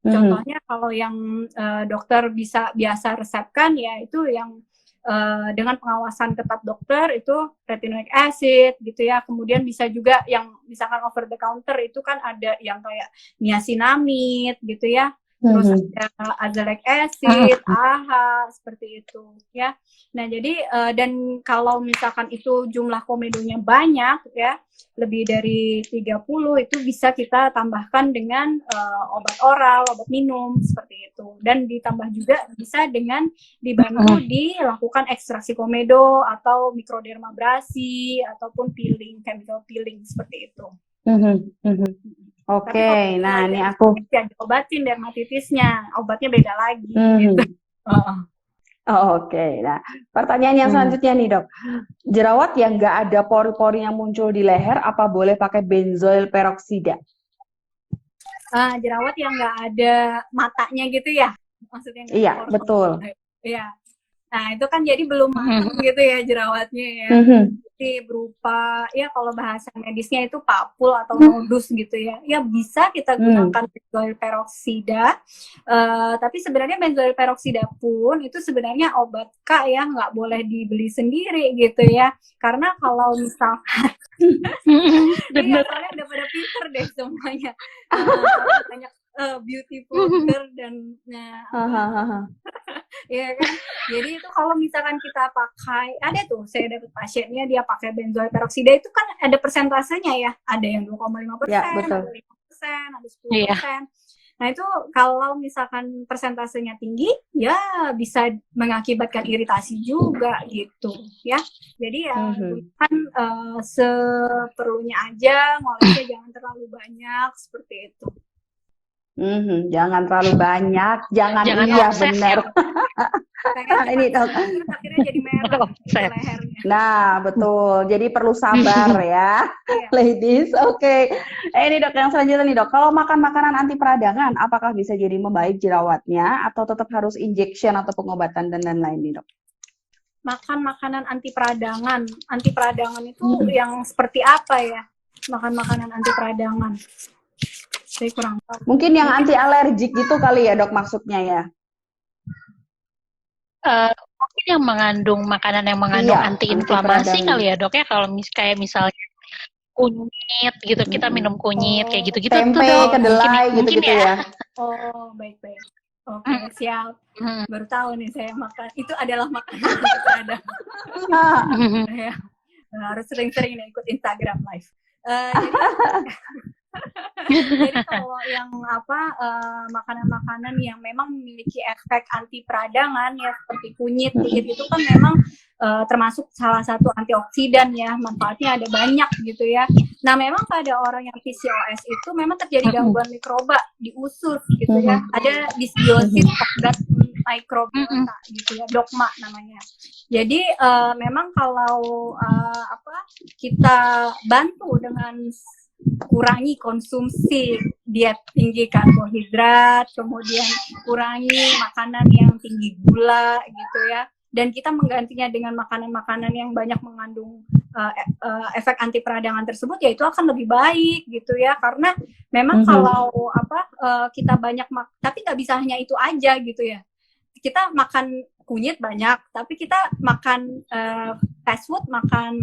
Contohnya kalau yang dokter biasa resepkan ya itu yang dengan pengawasan ketat dokter itu retinoic acid gitu ya. Kemudian bisa juga yang misalkan over the counter itu kan ada yang kayak niacinamide gitu ya. Terus ada azelaic acid, AHA, seperti itu ya. Nah, jadi dan kalau misalkan itu jumlah komedonya banyak ya, lebih dari 30, itu bisa kita tambahkan dengan obat oral, obat minum seperti itu. Dan ditambah juga bisa dengan dibantu dilakukan ekstraksi komedo atau mikrodermabrasi ataupun peeling, chemical peeling seperti itu. Oke, nah ini aku diobatin dermatitisnya, obatnya beda lagi. Gitu. Oke, nah pertanyaan yang selanjutnya nih, Dok. Jerawat yang nggak ada pori-pori yang muncul di leher, apa boleh pakai benzoyl peroksida? Jerawat yang nggak ada matanya gitu ya? Maksudnya iya, betul. Iya. Nah, itu kan jadi belum matang gitu ya jerawatnya ya. Jadi berupa, ya kalau bahasa medisnya itu papul atau nodus gitu ya. Ya bisa kita gunakan benzoyl peroksida. Tapi sebenarnya benzoyl peroksida pun itu sebenarnya obat K ya, nggak boleh dibeli sendiri gitu ya. Karena kalau misalkan iya, soalnya udah pada pinter deh semuanya. Banyak beautiful girl dan ya kan. Jadi itu kalau misalkan kita pakai, ada tuh saya dapat pasiennya dia pakai benzoyl peroksida itu kan ada persentasenya ya, ada yang 2,5%, ya, ada 5%, ada 10%. Nah, itu kalau misalkan persentasenya tinggi ya bisa mengakibatkan iritasi juga gitu ya. Jadi ya kan seperlunya aja, ngolesnya jangan terlalu banyak seperti itu. Jangan terlalu banyak, jangan iya benar. Ini Dok. Akhirnya jadi merah lehernya. Nah, betul. Jadi perlu sabar ya, ladies. Oke. Ini Dok yang selanjutnya nih, Dok. Kalau makan makanan anti peradangan, apakah bisa jadi membaik jerawatnya atau tetap harus injection atau pengobatan dan lain-lain nih, Dok? makan makanan anti peradangan. Anti peradangan itu yang seperti apa ya? Makan makanan anti peradangan. Saya kurang tahu. Mungkin yang anti alergik gitu kali ya dok maksudnya ya? Mungkin yang mengandung makanan yang mengandung anti-inflamasi kali ya dok ya, kalau kayak misalnya kunyit gitu, kita minum kunyit kayak gitu-gitu. Tempe, kedelai gitu-gitu ya. Oh, baik-baik. Oke, siap. Baru tahu nih saya makan. Itu adalah makanan yang ada. Ya. Harus sering-sering nih ikut Instagram live. Jadi kalau yang makanan-makanan yang memang memiliki efek anti peradangan ya seperti kunyit itu kan memang termasuk salah satu antioksidan ya, manfaatnya ada banyak gitu ya. Nah memang pada orang yang PCOS itu memang terjadi gangguan mikroba di usus gitu ya, ada dysbiosis of gut microbiota gitu ya, dogma namanya. Jadi memang kalau kita bantu dengan kurangi konsumsi diet tinggi karbohidrat, kemudian kurangi makanan yang tinggi gula gitu ya, dan kita menggantinya dengan makanan-makanan yang banyak mengandung efek anti peradangan tersebut, ya itu akan lebih baik gitu ya, karena memang kalau kita banyak tapi nggak bisa hanya itu aja gitu ya, kita makan kunyit banyak, tapi kita makan fast food, makan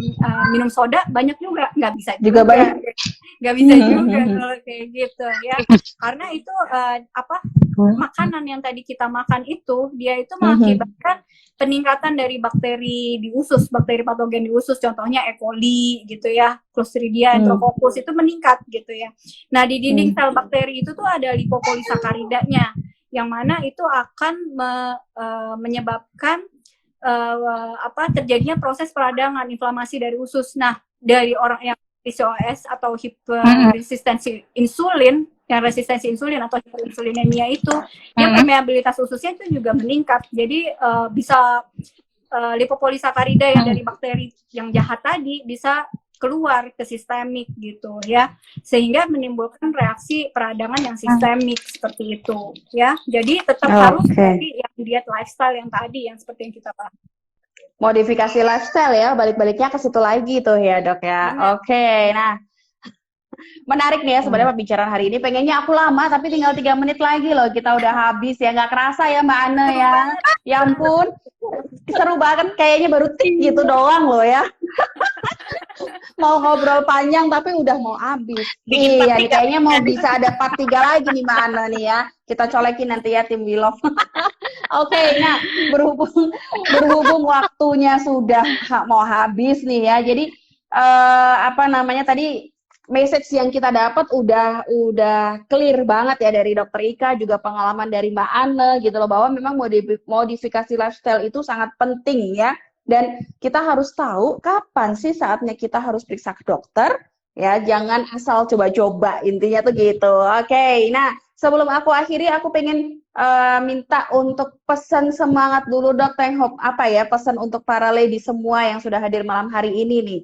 minum soda banyak juga, nggak bisa juga banyak. Nggak bisa juga kalau kayak gitu ya, karena itu makanan yang tadi kita makan itu dia itu mengakibatkan peningkatan dari bakteri di usus, bakteri patogen di usus, contohnya E. coli gitu ya, Clostridia, Enterococcus itu meningkat gitu ya. Nah di dinding sel bakteri itu tuh ada lipopolisacaridanya, yang mana itu akan menyebabkan terjadinya proses peradangan, inflamasi dari usus. Nah dari orang yang PCOS atau hiperresistensi insulin, yang resistensi insulin atau hiperinsulinemia itu, yang permeabilitas ususnya itu juga meningkat. Jadi bisa lipopolisakarida yang dari bakteri yang jahat tadi bisa keluar ke sistemik gitu ya, sehingga menimbulkan reaksi peradangan yang sistemik seperti itu ya. Jadi tetap harus dari yang diet lifestyle yang tadi, yang seperti yang kita bahas. Modifikasi lifestyle ya, balik-baliknya ke situ lagi tuh ya dok ya. Oke, nah menarik nih ya sebenarnya pembicaraan hari ini. Pengennya aku lama, tapi tinggal 3 menit lagi loh, kita udah habis ya. Nggak kerasa ya Mbak Ana ya. Ya ampun, seru banget, kayaknya baru tik gitu doang loh ya. Mau ngobrol panjang tapi udah mau habis. Iya, nih, kayaknya mau bisa ada part 3 lagi nih Mbak Ana nih ya. Kita colekin nanti ya tim Wilov. Oke, nah berhubung waktunya sudah mau habis nih ya. Jadi tadi message yang kita dapat udah clear banget ya dari Dokter Ika, juga pengalaman dari Mbak Ana gitu loh, bahwa memang modifikasi lifestyle itu sangat penting ya. Dan kita harus tahu kapan sih saatnya kita harus periksa ke dokter ya, jangan asal coba-coba, intinya tuh gitu. Oke, nah sebelum aku akhiri, aku pengen minta untuk pesan semangat dulu dok, Hope, pesan untuk para lady semua yang sudah hadir malam hari ini nih.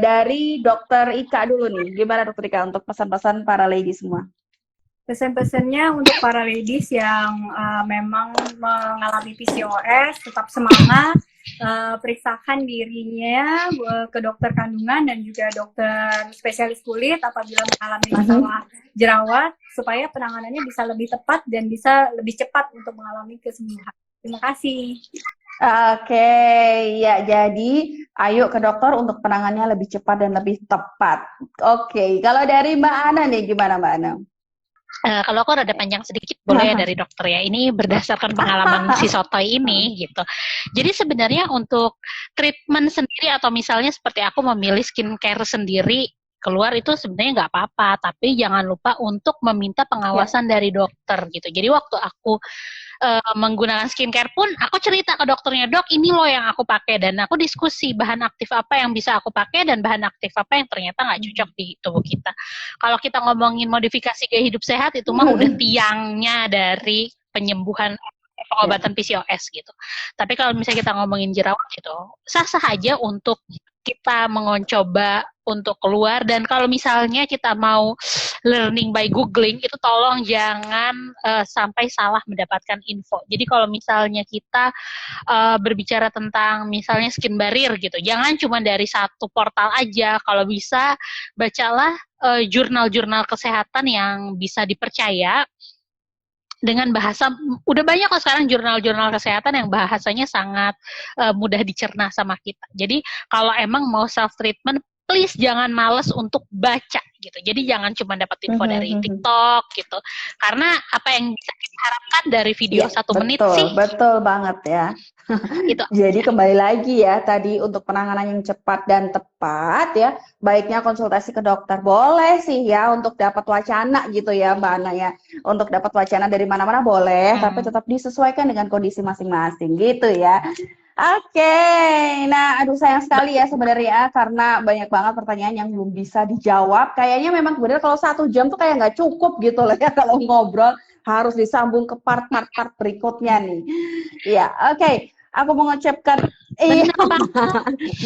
Dari Dokter Ika dulu nih, gimana Dokter Ika untuk pesan-pesan para lady semua? Pesan-pesannya untuk para ladies yang memang mengalami PCOS, tetap semangat, periksakan dirinya ke dokter kandungan dan juga dokter spesialis kulit apabila mengalami masalah jerawat, supaya penanganannya bisa lebih tepat dan bisa lebih cepat untuk mengalami kesembuhan. Terima kasih. Oke, ya jadi ayo ke dokter untuk penanganannya lebih cepat dan lebih tepat. Oke, kalau dari Mbak Ana nih, gimana Mbak Ana? Kalau aku rada panjang sedikit boleh ya dari dokter ya. Ini berdasarkan pengalaman si Sotoy ini gitu. Jadi sebenarnya untuk treatment sendiri atau misalnya seperti aku memilih skincare sendiri keluar itu sebenarnya nggak apa-apa, tapi jangan lupa untuk meminta pengawasan dari dokter gitu. Jadi waktu aku menggunakan skincare pun aku cerita ke dokternya, dok ini loh yang aku pakai, dan aku diskusi bahan aktif apa yang bisa aku pakai dan bahan aktif apa yang ternyata nggak cocok di tubuh kita. Kalau kita ngomongin modifikasi gaya hidup sehat itu mah udah tiangnya dari penyembuhan pengobatan PCOS gitu. Tapi kalau misalnya kita ngomongin jerawat gitu, sah-sah aja untuk kita mencoba untuk keluar. Dan kalau misalnya kita mau learning by googling, itu tolong jangan sampai salah mendapatkan info. Jadi kalau misalnya kita berbicara tentang misalnya skin barrier gitu, jangan cuma dari satu portal aja. Kalau bisa bacalah jurnal-jurnal kesehatan yang bisa dipercaya dengan bahasa, udah banyak kok sekarang jurnal-jurnal kesehatan yang bahasanya sangat mudah dicerna sama kita. Jadi kalau emang mau self treatment, please jangan males untuk baca gitu. Jadi jangan cuma dapat info dari TikTok gitu. Karena apa yang bisa kita harapkan dari video Ya, 1 menit betul, sih? betul banget ya. Itu. Jadi kembali lagi ya tadi untuk penanganan yang cepat dan tepat ya, baiknya konsultasi ke dokter. Boleh sih ya untuk dapat wacana gitu ya Mbak Ana ya. Untuk dapat wacana dari mana-mana boleh, tapi tetap disesuaikan dengan kondisi masing-masing gitu ya. Oke, nah aduh sayang sekali ya sebenarnya karena banyak banget pertanyaan yang belum bisa dijawab. Kayaknya memang sebenarnya kalau 1 jam tuh kayak nggak cukup gitu loh ya kalau ngobrol, harus disambung ke part-part berikutnya nih. Iya, oke. Aku mengucapkan iya,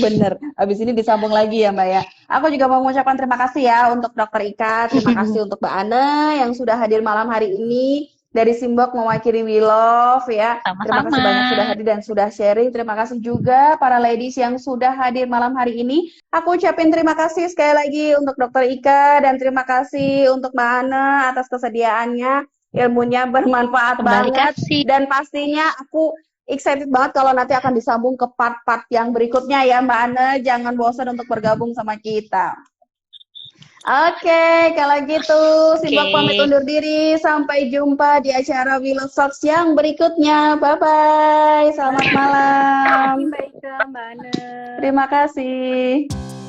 bener. Habis ini disambung lagi ya Mbak ya. Aku juga mau mengucapkan terima kasih ya untuk Dokter Ika, terima kasih untuk Mbak Ana yang sudah hadir malam hari ini dari Simbok mewakili We Love ya. Terima kasih banyak sudah hadir dan sudah sharing. Terima kasih juga para ladies yang sudah hadir malam hari ini. Aku ucapin terima kasih sekali lagi untuk Dokter Ika dan terima kasih untuk Mbak Ana atas kesediaannya. Ilmunya bermanfaat banget dan pastinya aku excited banget kalau nanti akan disambung ke part-part yang berikutnya ya Mbak Ana. Jangan bosan untuk bergabung sama kita. Oke, kalau gitu Simbok pamit undur diri. Sampai jumpa di acara We Love Talks yang berikutnya. Bye-bye. Selamat malam. Terima kasih Mbak Ika, Mbak Ana. Terima kasih.